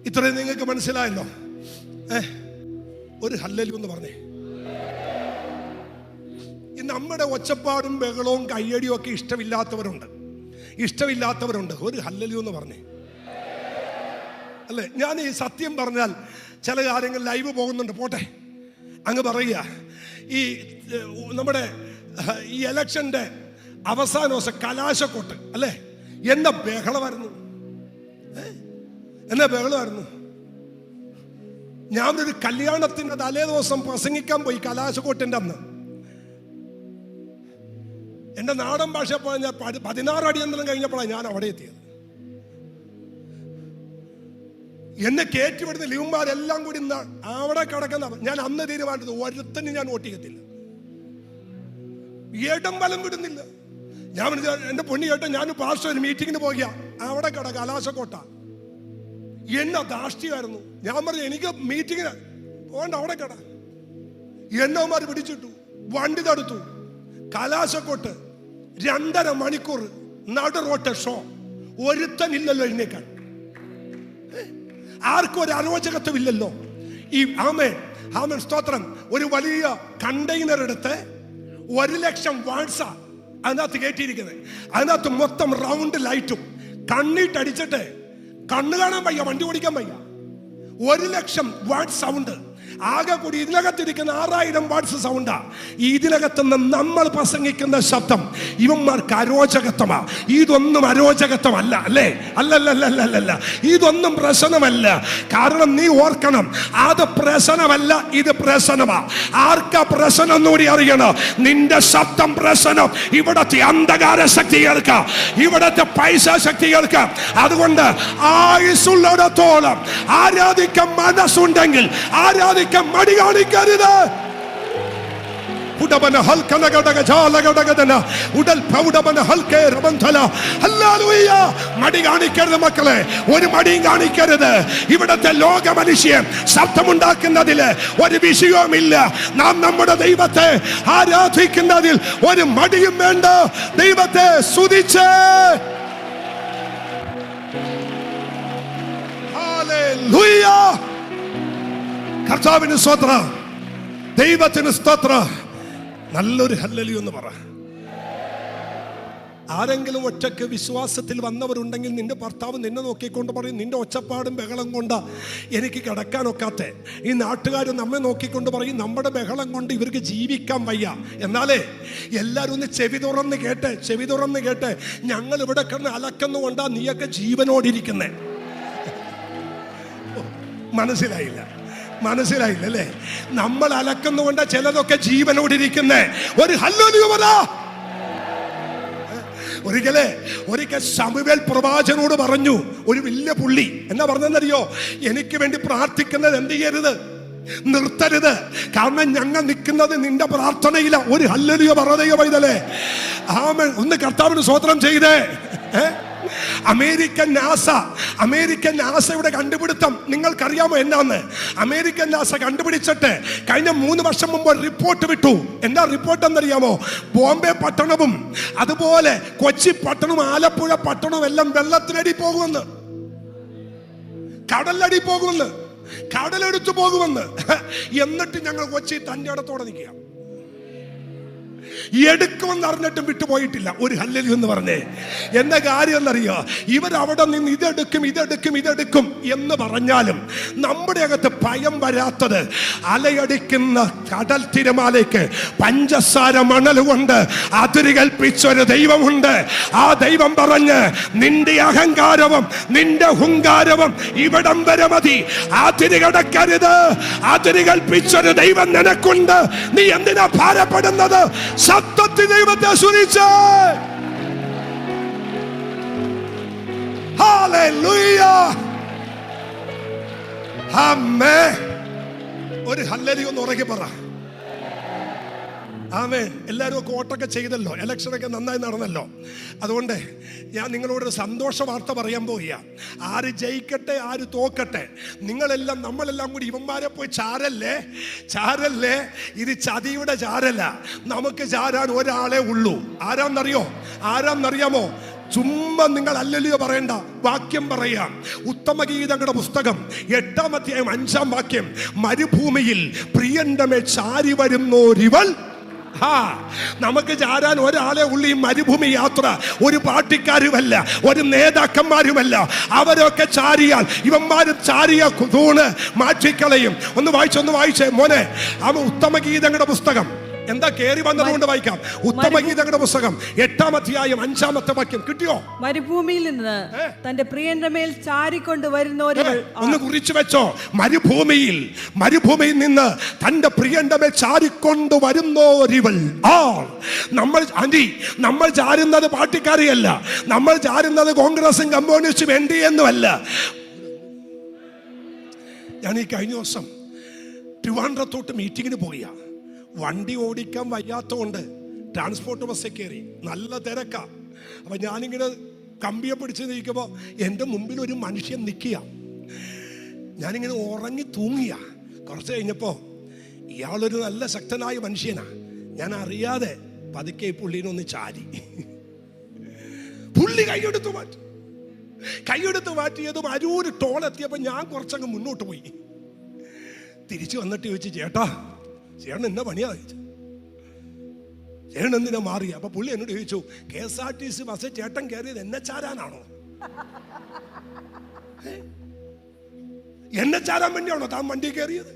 ഇത്രയും നിങ്ങൾക്ക് മനസ്സിലായല്ലോ? ഒരു ഹല്ലേലൂയ എന്ന് പറഞ്ഞേ. നമ്മുടെ ഒച്ചപ്പാടും ബഹളവും കയ്യടിയും ഒക്കെ ഇഷ്ടമില്ലാത്തവരുണ്ട്. ഒരു ഹല്ലേലൂയ എന്ന് പറഞ്ഞേ അല്ലേ? ഞാൻ ഈ സത്യം പറഞ്ഞാൽ ചില കാര്യങ്ങൾ ലൈവ് പോകുന്നുണ്ട്, പോട്ടെ അങ്ങ് പറയുക. ഈ നമ്മുടെ ഈ ഇലക്ഷന്റെ അവസാന ദിവസം കലാശക്കൊട്ട് അല്ലേ, എന്നാ ബഹളമായിരുന്നു. ഞാൻ ഒരു കല്യാണത്തിന്റെ തലേ ദിവസം പ്രസംഗിക്കാൻ പോയി കലാശക്കൊട്ടിന്റെ അന്ന്. എന്റെ നാടൻ ഭാഷ പറഞ്ഞാൽ 16 അടി എന്തെങ്കിലും കഴിഞ്ഞപ്പോഴാണ് ഞാൻ അവിടെ എത്തിയത്. എന്നെ കയറ്റിവിടുന്ന ലിവുമാരെല്ലാം കൂടി അവിടെ കിടക്കുന്ന ഞാൻ അന്ന് തീരുമാനിച്ചത് ഒരുത്തന് ഞാൻ വോട്ട് ചെയ്യത്തില്ല, ഏട്ടം ബലം വിടുന്നില്ല. ഞാൻ എന്റെ പൊണ്ണി ഏട്ടൻ ഞാൻ പാസ്റ്റർ ഒരു മീറ്റിങ്ങിന് പോകുക, അവിടെ കലാശക്കോട്ട. എന്നെ ധാഷ്ട്യമായിരുന്നു. ഞാൻ പറഞ്ഞു എനിക്ക് മീറ്റിങ്ങിന് പോകണ്ട, അവിടെ കട. എന്നവന്മാർ പിടിച്ചിട്ടു, വണ്ടി തടുത്തു. കലാശക്കോട്ട് 2.5 മണിക്കൂർ നടു റോട്ട് ഷോ. ഒരുത്തനില്ലല്ലോ എഴുന്നേക്കാൻ, ആർക്കും ഒരു അരോചകത്വം ഇല്ലല്ലോ. ഈ ആമേൻ സ്തോത്രം. ഒരു വലിയ കണ്ടെയ്നർ എടുത്ത് 1,00,000 വാട്സാ അതിനകത്ത് കയറ്റിയിരിക്കുന്നത്. അതിനകത്ത് മൊത്തം റൗണ്ട് ലൈറ്റും കണ്ണിട്ടടിച്ചിട്ട് കണ്ണു കാണാൻ വയ്യ, വണ്ടി ഓടിക്കാൻ വയ്യ. 1,00,000 വാട്ട് സൗണ്ട്. ആകെ കൂടി ഇതിനകത്തിരിക്കുന്ന 6,000 വാട്ട്സ് സൗണ്ടാ. ഇതിനകത്തുനിന്ന് നമ്മൾ പ്രസംഗിക്കുന്ന ശബ്ദം ഇവന്മാർക്ക് അരോചകത്വമാ. ഇതൊന്നും അരോചകത്വമല്ല അല്ലേ? അല്ലല്ല, ഇതൊന്നും പ്രശ്നമല്ല. കാരണം നീ ഓർക്കണം, അത് പ്രശ്നമല്ല, ഇത് പ്രശ്നമാ. ആർക്കാ പ്രശ്നം എന്നുകൂടി അറിയണം. നിന്റെ ശബ്ദം പ്രശ്നം. ഇവിടത്തെ അന്ധകാര ശക്തികൾക്ക്, ഇവിടത്തെ പൈസ ശക്തികൾക്ക്. അതുകൊണ്ട് ആയുസ്സുള്ളിടത്തോളം ആരാധിക്കാൻ മനസ്സുണ്ടെങ്കിൽ ആരാധിക്കാൻ മടി കാണിക്കരുത്. മടി കാണിക്കരുത് മക്കളെ, ഒരു മടിയും കാണിക്കരുത്. ഇവിടത്തെ ലോക മനുഷ്യൻ ശബ്ദമുണ്ടാക്കുന്നതിൽ ഒരു വിഷയവുമില്ല. നാം നമ്മുടെ ദൈവത്തെ ആരാധിക്കുന്നതിൽ ഒരു മടിയും വേണ്ട. ദൈവത്തെ സ്തുതിച്ച് ഹല്ലേലൂയ. കർത്താവിന് സ്തോത്രം, ദൈവത്തിന് സ്തോത്രം. നല്ലൊരു ഹല്ലേലൂയ എന്ന് പറ. ആരെങ്കിലും ഒറ്റയ്ക്ക് വിശ്വാസത്തിൽ വന്നവരുണ്ടെങ്കിൽ നിന്റെ ഭർത്താവ് നിന്നെ നോക്കിക്കൊണ്ട് പറയും, നിന്റെ ഒച്ചപ്പാടും ബഹളം കൊണ്ട് എനിക്ക് കിടക്കാനൊക്കാത്ത. ഈ നാട്ടുകാർ നമ്മെ നോക്കിക്കൊണ്ട് പറയും, നമ്മുടെ ബഹളം കൊണ്ട് ഇവർക്ക് ജീവിക്കാൻ വയ്യ. എന്നാലേ എല്ലാവരും ഒന്ന് ചെവി തുറന്ന് കേട്ട് ഞങ്ങൾ ഇവിടെ കിടന്ന് അലക്കുന്നുകൊണ്ടാ നീയൊക്കെ ജീവനോടിരിക്കുന്നേ. മനസ്സിലായില്ല അല്ലേ? നമ്മൾ അലക്കുന്നുകൊണ്ട് ചിലതൊക്കെ ജീവനോടിരിക്കുന്നേ. ഒരു ഹല്ലേലൂയ പറ. ഒരിക്കൽ ശമൂവേൽ പ്രവാചകനോട് പറഞ്ഞു ഒരു വലിയ പുള്ളി. എന്നാ പറഞ്ഞെന്നറിയോ? എനിക്ക് വേണ്ടി പ്രാർത്ഥിക്കുന്നത് എന്ത് ചെയ്യരുത്, നിർത്തരുത്. കാരണം ഞങ്ങൾ നിൽക്കുന്നത് നിന്റെ പ്രാർത്ഥനയില്ല. ഒരു ഹല്ലേലൂയ പറയൂ പൈതലേ. ആമേൻ. ഒന്ന് കർത്താവിന് സ്തോത്രം ചെയ്തേ. അമേരിക്കൻ നാസയുടെ കണ്ടുപിടുത്തം നിങ്ങൾക്കറിയാമോ എന്നാന്ന്? അമേരിക്കൻ നാസ കണ്ടുപിടിച്ചിട്ട് കഴിഞ്ഞ 3 വർഷം മുമ്പ് റിപ്പോർട്ട് വിട്ടു. എന്താ റിപ്പോർട്ട് എന്നറിയാമോ? ബോംബെ പട്ടണവും അതുപോലെ കൊച്ചി പട്ടണവും ആലപ്പുഴ പട്ടണവും എല്ലാം വെള്ളത്തിനടി പോകുമെന്ന്, കടലടി പോകുമെന്ന്, കടലെടുത്തു പോകുമെന്ന്. എന്നിട്ട് ഞങ്ങൾ കൊച്ചി തന്റെ ഇടത്തോടെ നിൽക്കുക. എടുക്കുമെന്ന് അറിഞ്ഞിട്ടും വിട്ടുപോയിട്ടില്ല. ഒരു ഹല്ലേലൂയ എന്ന് പറഞ്ഞേ. എന്താ കാര്യം എന്നറിയോ? ഇവരവിടെ നിന്ന് ഇതെടുക്കും എന്ന് പറഞ്ഞാലും നമ്മുടെ അകത്ത് ഭയം വരാത്തത് അലയടിക്കുന്ന കടൽ തിരമാലയ്ക്ക് പഞ്ചസാര മണൽ കൊണ്ട് അതിര് കൽപ്പിച്ചൊരു ദൈവമുണ്ട്. ആ ദൈവം പറഞ്ഞ് നിന്റെ അഹങ്കാരവും നിന്റെ ഹുങ്കാരവും ഇവിടം വരെ മതി, അതിര് കടക്കരുത്. അതിര് കൽപ്പിച്ചൊരു ദൈവം നിനക്കുണ്ട്. നീ എന്തിനാ ഭാരപ്പെടുന്നത്? സത്യത്തിൽ ദൈവത്തെ സ്തുതിച്ച്. ഹല്ലേലൂയ, ആമേൻ. ഒരു ഹല്ലേലൂയ ഒന്ന് ഉറക്കെ പറ. ആമേൻ. എല്ലാവരും ഒക്കെ വോട്ടൊക്കെ ചെയ്തല്ലോ, ഇലക്ഷനൊക്കെ നന്നായി നടന്നല്ലോ. അതുകൊണ്ട് ഞാൻ നിങ്ങളോടൊരു സന്തോഷ വാർത്ത പറയാൻ പോവുക. ആര് ജയിക്കട്ടെ ആര് തോക്കട്ടെ, നമ്മളെല്ലാം കൂടി ഇവന്മാരെ പോയി ചാരല്ലേ. ഇത് ചതിയുടെ ചാരല്ല. നമുക്ക് ചാരാൻ ഒരാളെ ഉള്ളൂ. ആരാന്നറിയാമോ? ചുമ്മാ നിങ്ങൾ ഹല്ലേലൂയ പറയണ്ട, വാക്യം പറയാം. ഉത്തമഗീതങ്ങളുടെ പുസ്തകം 8-ാം അധ്യായം 5-ാം വാക്യം, മരുഭൂമിയിൽ പ്രിയന്റെ മേൽ ചാരി വരുന്നോരിവൾ. നമുക്ക് ചാരാൻ ഒരാളെ ഉള്ളു. ഈ മരുഭൂമി യാത്ര ഒരു പാർട്ടിക്കാരുമല്ല, ഒരു നേതാക്കന്മാരുമല്ല. അവരൊക്കെ ചാരിയാൽ ഇവന്മാരും ചാരിയ തൂണ് മാറ്റിക്കളയും. ഒന്ന് വായിച്ചേ മോനെ. ഉത്തമഗീതങ്ങളുടെ പുസ്തകം എന്താ കേറി വന്നതുകൊണ്ട് വായിക്കാം. ഉത്തമഗീതങ്ങളുടെ പുസ്തകം 8-ാം അധ്യായം 5-ാമത്തെ വാക്യം കിട്ടിയോ? മരുഭൂമിയിൽ നിന്ന് തന്റെ പ്രിയന്റെ മേൽ ചാരിക്കൊണ്ട് വരുന്നവരിവൾ. ഒന്ന് കുറിച്ചു വെച്ചോ. മരുഭൂമിയിൽ നിന്ന് തന്റെ പ്രിയന്റെ മേൽ ചാരിക്കൊണ്ട് വരുന്നോരിവൾ. നമ്മൾ ചാരുന്നത് പാർട്ടിക്കാരെയല്ല, നമ്മൾ ചാരുന്നത് കോൺഗ്രസും കമ്മ്യൂണിസ്റ്റും NDA-യുമല്ല. ഞാൻ ഈ കഴിഞ്ഞ ദിവസം ട്രിവാൻഡ്രത്തോട്ട് മീറ്റിങ്ങിന് പോയ, വണ്ടി ഓടിക്കാൻ വയ്യാത്തതുകൊണ്ട് ട്രാൻസ്പോർട്ട് ബസ്സിൽ കയറി. നല്ല തിരക്കാ. അപ്പം ഞാനിങ്ങനെ കമ്പിയെ പിടിച്ച് നിൽക്കുമ്പോൾ എൻ്റെ മുമ്പിൽ ഒരു മനുഷ്യൻ നിൽക്കുക. ഞാനിങ്ങനെ ഉറങ്ങി തൂങ്ങിയ. കുറച്ച് കഴിഞ്ഞപ്പോൾ ഇയാളൊരു നല്ല ശക്തനായ മനുഷ്യനാ. ഞാൻ അറിയാതെ പതുക്കെ ഈ പുള്ളീനൊന്ന് ചാരി. പുള്ളി കൈയെടുത്ത് മാറ്റിയതും അരൂര് ടോളെത്തിയപ്പോൾ ഞാൻ കുറച്ചങ്ങ് മുന്നോട്ട് പോയി. തിരിച്ചു വന്നിട്ട് ചോദിച്ചു, ചേട്ടൻ എന്നാ പണിയാ? ചേട്ടൻ എന്തിനാ മാറിയ? അപ്പൊ പുള്ളി എന്നോട് ചോദിച്ചു, KSRTC ബസ്സിൽ ചേട്ടൻ കയറിയത് എന്നെ ചാരാനാണോ? എന്നെ ചാരാൻ വേണ്ടിയാണോ താൻ വണ്ടി കയറിയത്?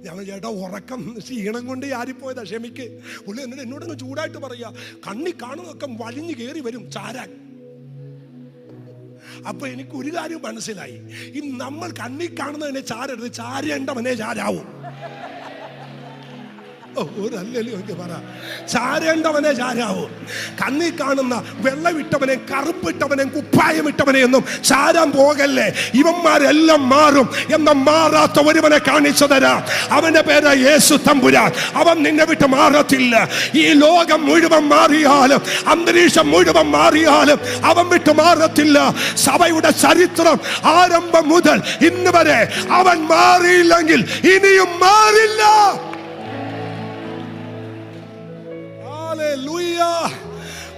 ഞാൻ ചേട്ടാ ഉറക്കം ക്ഷീണം കൊണ്ട് ആരിപ്പോയതാ, ക്ഷമിക്ക്. പുള്ളി എന്നോടൊന്ന് ചൂടായിട്ട് പറയാ, കണ്ണി കാണുന്നതൊക്കെ വലിഞ്ഞു കയറി വരും ചാരാൻ. അപ്പൊ എനിക്ക് ഒരു കാര്യം മനസ്സിലായി, ഈ നമ്മൾ കണ്ണി കാണുന്നതിനെ ചാരരുത്, ചാരേണ്ടവനെ ചാരാവും. ചാരേണ്ടവനെ ചാരാവും. കണ്ണി കാണുന്ന വെള്ളമിട്ടവനെ കറുപ്പിട്ടവനെ കുപ്പായമിട്ടവനെ ഒന്നും ചാരാൻ പോകല്ലേ. ഇവന്മാരെല്ലാം മാറും എന്ന മാറാത്ത ഒരുവനെ കാണിച്ചു തരാം. അവന്റെ പേര് യേശു തമ്പുരാൻ. അവൻ നിന്നെ വിട്ട് മാറത്തില്ല. ഈ ലോകം മുഴുവൻ മാറിയാലും അന്തരീക്ഷം മുഴുവൻ മാറിയാലും അവൻ വിട്ട് മാറത്തില്ല. സഭയുടെ ചരിത്രം ആരംഭം മുതൽ ഇന്ന് വരെ അവൻ മാറിയില്ലെങ്കിൽ ഇനിയും മാറില്ല.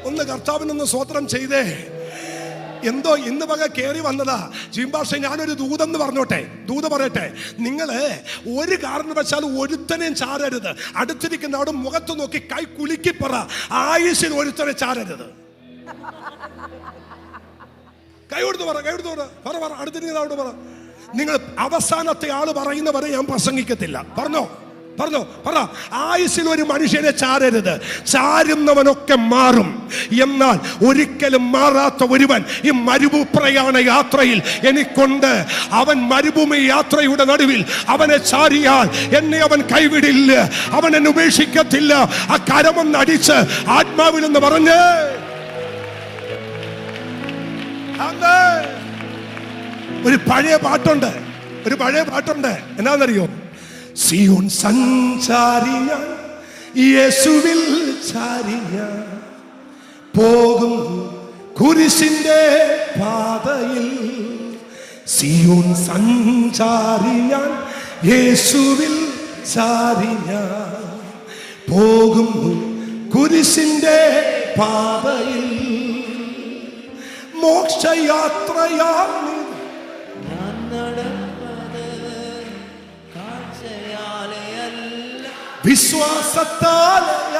ഒന്ന് കർത്താവിനൊന്ന് സ്തോത്രം ചെയ്തേ. എന്തോ ഇന്ന് വക കയറി വന്നതാ. ജിംബാഷ, ഞാനൊരു ദൂതെന്ന് പറഞ്ഞോട്ടെ, ദൂത് പറയട്ടെ. നിങ്ങള് ഒരു കാരണവശാലും ഒരുത്തനെയും ചാരരുത്. അടുത്തിരിക്കുന്ന അവിടെ മുഖത്ത് നോക്കി കൈ കുലുക്കി പറ, ആയുഷിൽ ഒരുത്തനെ ചാരരുത്. കൈ കൊടുത്ത് പറ. അടുത്തിരിക്കുന്ന അവിടെ പറ. നിങ്ങൾ അവസാനത്തെ ആള് പറയുന്നവരെ ഞാൻ പ്രസംഗിക്കത്തില്ല. പറ. ആയുസ്സിൽ ഒരു മനുഷ്യനെ ചാരരുത്. ചാരുന്നവനൊക്കെ മാറും. എന്നാൽ ഒരിക്കലും മാറാത്ത ഒരുവൻ ഈ മരുഭൂപ്രയാണ യാത്രയിൽ എനിക്കുണ്ട്. അവൻ മരുഭൂമി യാത്രയുടെ നടുവിൽ അവനെ ചാരിയാൽ എന്നെ അവൻ കൈവിടില്ല, അവൻ എന്നെ ഉപേക്ഷിക്കത്തില്ല. ആ കരമൊന്ന് അടിച്ച് ആത്മാവിൽ എന്ന് പറഞ്ഞ് ഒരു പഴയ പാട്ടുണ്ട്. എന്നാന്നറിയോ? സിയോൻ സഞ്ചാരി ഞാൻ, യേശുവിൽ ചാരി ഞാൻ പോകും കുരിശിന്റെ പാതയിൽ. സിയോൻ സഞ്ചാരി ഞാൻ, യേശുവിൽ ചാരി ഞാൻ പോകും കുരിശിന്റെ പാതയിൽ. മോക്ഷയാത്രയാണ് വിശ്വാസത്താലയ.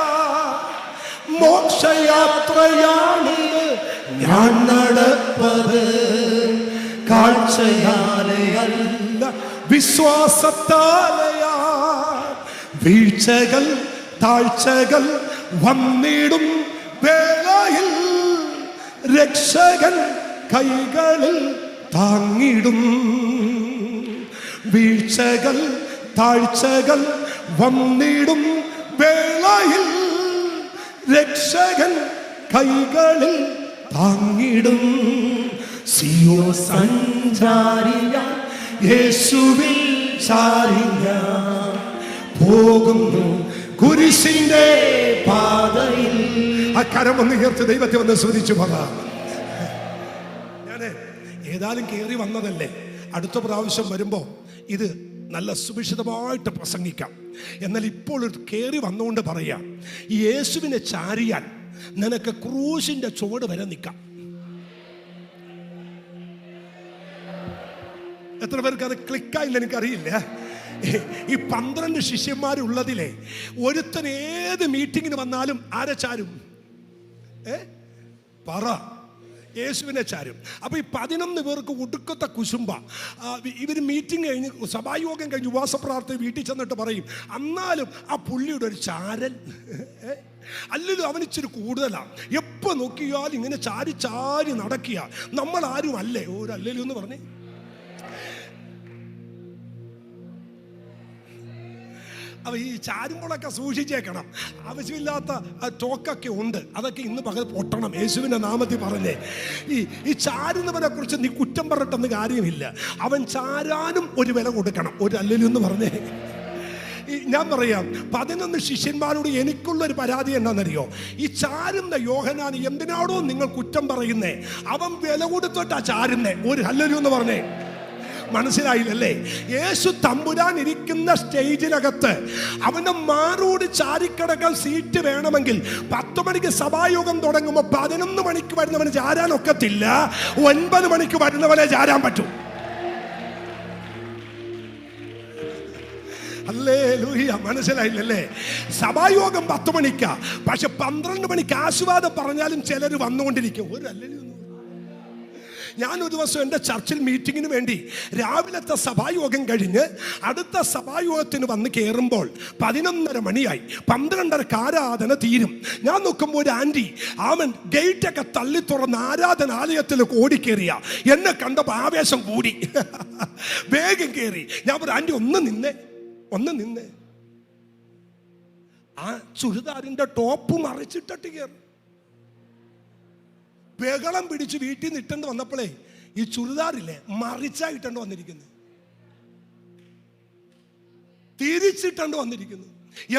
മോക്ഷയാത്രയാണ് ഞാൻ നടപ്പത്. താഴ്ചയാലെയല്ല വിശ്വാസത്താലയാ. വീഴ്ചകൾ താഴ്ചകൾ വന്നിടും വേളയിൽ രക്ഷകൻ കൈകളിൽ താങ്ങിടും. വീഴ്ചകൾ താഴ്ചകൾ വന്നിടും വേളയിൽ രക്ഷകൻ കൈകളിൽ താങ്ങിടും. സിയോൻ സഞ്ചാരിയ യേശുവിൽ ചാരിയ പോകുന്നു കുരിശിന്റെ പാതയിൽ. ആ കരം ഒന്ന് ഉയർത്തി ദൈവത്തെ ഒന്ന് സ്തുതിച്ചു പറ. ഞാന് ഏതായാലും കയറി വന്നതല്ലേ, അടുത്ത പ്രാവശ്യം വരുമ്പോ ഇത് നല്ല സുഭിക്ഷിതമായിട്ട് പ്രസംഗിക്കാം. എന്നാൽ ഇപ്പോൾ ഒരു കയറി വന്നുകൊണ്ട് പറയാം, ഈ യേശുവിനെ ചാരിയാൽ നിനക്ക് ക്രൂശിന്റെ ചുവട് വരെ നിൽക്കാം. എത്ര പേർക്ക് അത് ക്ലിക്കായില്ല എനിക്കറിയില്ല. ഈ 12 ശിഷ്യന്മാരുള്ളതിലെ ഒരുത്തൻ ഏത് മീറ്റിങ്ങിന് വന്നാലും ആരെ ചാരും? പറ, യേശുവിനെ ചാരും. അപ്പൊ ഈ 11 പേർക്ക് ഒടുക്കത്തെ കുശുമ്പ. ഇവർ മീറ്റിംഗ് കഴിഞ്ഞ് സഭായോഗം കഴിഞ്ഞ് ഉപവാസ പ്രാർത്ഥന വീട്ടിൽ ചെന്നിട്ട് പറയും, എന്നാലും ആ പുള്ളിയുടെ ഒരു ചാരൻ അല്ലല്ലോ, അവൻ ഇച്ചിരി കൂടുതലാണ്. എപ്പോ നോക്കിയാലും ഇങ്ങനെ ചാരി ചാരി നടക്കുക. നമ്മൾ ആരും അല്ലേ ഒരു അല്ലല്ലോ എന്ന് പറഞ്ഞേ. അപ്പൊ ഈ ചാരുമ്പോഴൊക്കെ സൂക്ഷിച്ചേക്കണം. ആവശ്യമില്ലാത്ത ടോക്കൊക്കെ ഉണ്ട്, അതൊക്കെ ഇന്ന് പകൽ പൊട്ടണം യേശുവിന്റെ നാമത്തിൽ പറഞ്ഞേ. ഈ ചാരുന്നവനെ കുറിച്ച് നീ കുറ്റം പറഞ്ഞിട്ടൊന്നും കാര്യമില്ല. അവൻ ചാരാനും ഒരു വില കൊടുക്കണം, ഒരു അല്ലല്ലോ എന്ന് പറഞ്ഞേ. ഞാൻ പറയാം, 11 ശിഷ്യന്മാരോട് എനിക്കുള്ളൊരു പരാതി എന്താണെന്നറിയോ? ഈ ചാരുന്ന യോഹന്നാൻ എന്തിനാണോ നിങ്ങൾ കുറ്റം പറയുന്നേ? അവൻ വില കൊടുത്തിട്ടാ ചാരുന്നേ, ഒരു അല്ലല്ലോ എന്ന് പറഞ്ഞേ. മനസ്സിലായില്ലല്ലേ? യേശു തമ്പുരാൻ ഇരിക്കുന്ന സ്റ്റേജിനകത്ത് അവന്റെ മാറോട് ചാരിക്കിടക്കാൻ സീറ്റ് വേണമെങ്കിൽ 10 മണിക്ക് സഭായോഗം തുടങ്ങുമ്പോൾ 11 മണിക്ക് വരുന്നവന് ചാരാൻ ഒക്കത്തില്ല, 9 മണിക്ക് വരുന്നവനെ ചാരാൻ പറ്റൂ. ഹല്ലേലൂയ. മനസ്സിലായില്ലല്ലേ? സഭായോഗം 10 മണിക്കാ, പക്ഷെ 12 മണിക്ക് ആശീർവാദം പറഞ്ഞാലും ചിലർ വന്നുകൊണ്ടിരിക്കും, ഒരു അല്ലല്ലോ. ഞാൻ ഒരു ദിവസം എൻ്റെ ചർച്ചിൽ മീറ്റിങ്ങിന് വേണ്ടി രാവിലത്തെ സഭായോഗം കഴിഞ്ഞ് അടുത്ത സഭായോഗത്തിന് വന്ന് കയറുമ്പോൾ 11:30 മണിയായി. 12:30 ആരാധന തീരും. ഞാൻ നോക്കുമ്പോൾ ഒരു ആൻറ്റി അവൻ ഗേറ്റൊക്കെ തള്ളി തുറന്ന് ആരാധനാലയത്തിലേക്ക് ഓടിക്കേറിയ. എന്നെ കണ്ടപ്പോൾ ആവേശം കൂടി, വേഗം കയറി. ഞാൻ പറഞ്ഞു, ആൻറ്റി ഒന്ന് നിന്നേ. ആ ചുരിദാറിന്റെ ടോപ്പ് മറിച്ചിട്ടിട്ട് കയറി. ബഹളം പിടിച്ച് വീട്ടിൽ നിന്ന് ഇട്ടേണ്ടി വന്നപ്പോഴേ ഈ ചുരിദാറില്ലേ മറിച്ചായിട്ടുണ്ട് വന്നിരിക്കുന്നു, തിരിച്ചിട്ടുണ്ട് വന്നിരിക്കുന്നു.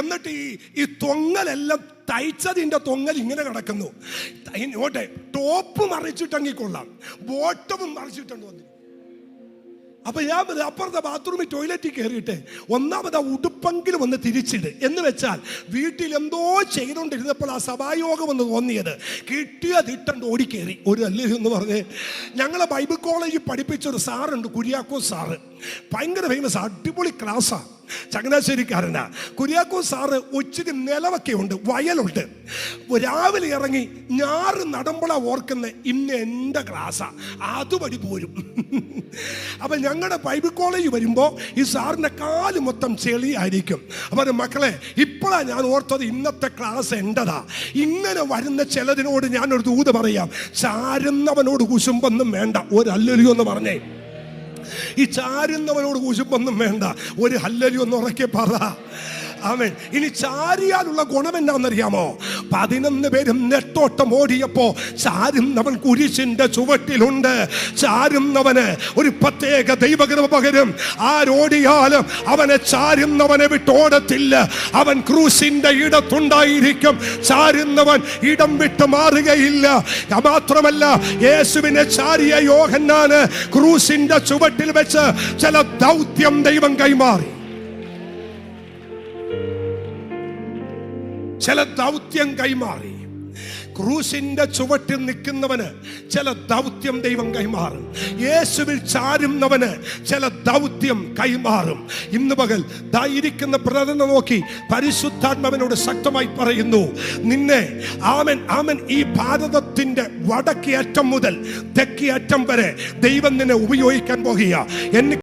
എന്നിട്ട് ഈ തൊങ്ങലെല്ലാം തയ്ച്ചതിന്റെ തൊങ്ങൽ ഇങ്ങനെ കിടക്കുന്നു. ടോപ്പ് മറിച്ചിട്ടെങ്കിൽ കൊള്ളാം, ബോട്ടവും മറിച്ചിട്ടുണ്ട് വന്നിരിക്കുന്നു. അപ്പൊ ഞാൻ അപ്പുറത്തെ ബാത്റൂമിൽ ടോയ്ലറ്റിൽ കയറിയിട്ട് ഒന്നാമത് ആ ഉടുപ്പെങ്കിലും ഒന്ന് തിരിച്ചിട് എന്ന് വെച്ചാൽ വീട്ടിൽ എന്തോ ചെയ്തുകൊണ്ടിരുന്നപ്പോൾ ആ സഭായോഗം എന്ന് തോന്നിയത് കിട്ടിയതിട്ടുണ്ട് ഓടിക്കേറി, ഒരു അല്ലേ എന്ന് പറഞ്ഞ്. ഞങ്ങളെ ബൈബിൾ കോളേജിൽ പഠിപ്പിച്ചൊരു സാറുണ്ട്, കുര്യാക്കോസ് സാറ്. ഭയങ്കര ഫേമസ്, അടിപൊളി ക്ലാസ്സാണ്. ചങ്ങനാശ്ശേരിക്കാരനാ കുര്യാക്കോസ് സാറ്. ഒച്ചിരി നിലവൊക്കെ ഉണ്ട്, വയലുണ്ട്. രാവിലെ ഇറങ്ങി ഞാറ് നടുമ്പോഴാ ഓർക്കുന്ന ഇന്ന് എൻ്റെ ക്ലാസ്സാ, അതുപടി പോരും. അപ്പൊ ഞങ്ങളുടെ ബൈബിൾ കോളേജ് വരുമ്പോൾ ഈ സാറിന്റെ കാല് മൊത്തം ചെളിയായിരിക്കും. അപ്പൊ മക്കളെ, ഇപ്പോഴാണ് ഞാൻ ഓർത്തത് ഇന്നത്തെ ക്ലാസ് എന്റേതാ. ഇങ്ങനെ വരുന്ന ചിലതിനോട് ഞാനൊരു ദൂത് പറയാം, ചാരുന്നവനോട് കുശുമ്പൊന്നും വേണ്ട, ഒരു അല്ലലിയോ എന്ന് പറഞ്ഞേ. ഈ ചാരുന്നവനോട് കുശുമ്പൊന്നും വേണ്ട, ഒരു ഹല്ലേലൂയ എന്ന് ഉറക്കെ പറ. ആമേൻ. ഇനി ചാരിയാലുള്ള ഗുണം എന്താണെന്നറിയാമോ? 11 പേരും നെട്ടോട്ടം ഓടിയപ്പോ ചാരുന്നവൻ കുരിശിന്റെ ചുവട്ടിലുണ്ട്. ചാരുന്നവന് ഒരു പ്രത്യേക ദൈവകൃപ പകരും. ആരോടിയാലും അവനെ ചാരുന്നവനെ വിട്ടോടത്തില്ല, അവൻ ക്രൂശിന്റെ ഇടത്തുണ്ടായിരിക്കും. ചാരുന്നവൻ ഇടം വിട്ട് മാറുകയില്ല. മാത്രമല്ല, യേശുവിനെ ചാരിയ യോഹന്നാന് ക്രൂശിന്റെ ചുവട്ടിൽ വെച്ച് ചില ദൗത്യം ദൈവം കൈമാറി. ചില ദൗത്യം കൈമാറി. ക്രൂശിന്റെ ചുവട്ടിൽ നിൽക്കുന്നവന് ചില ദൗത്യം ദൈവം കൈമാറും. യേശുവിൽ ചാരുന്നവന് ചില ദൗത്യം കൈമാറും. ഇന്ന് പകൽ ഇരിക്കുന്ന ബ്രദറിനെ നോക്കി പരിശുദ്ധാത്മാവിനോട് ശക്തമായി പറയുന്നു, നിന്നെ ആമൻ ആമൻ ഈ ഭാരതത്തിന്റെ വടക്കേ അറ്റം മുതൽ തെക്കേ അറ്റം വരെ ദൈവം നിന്നെ ഉപയോഗിക്കാൻ പോകുക.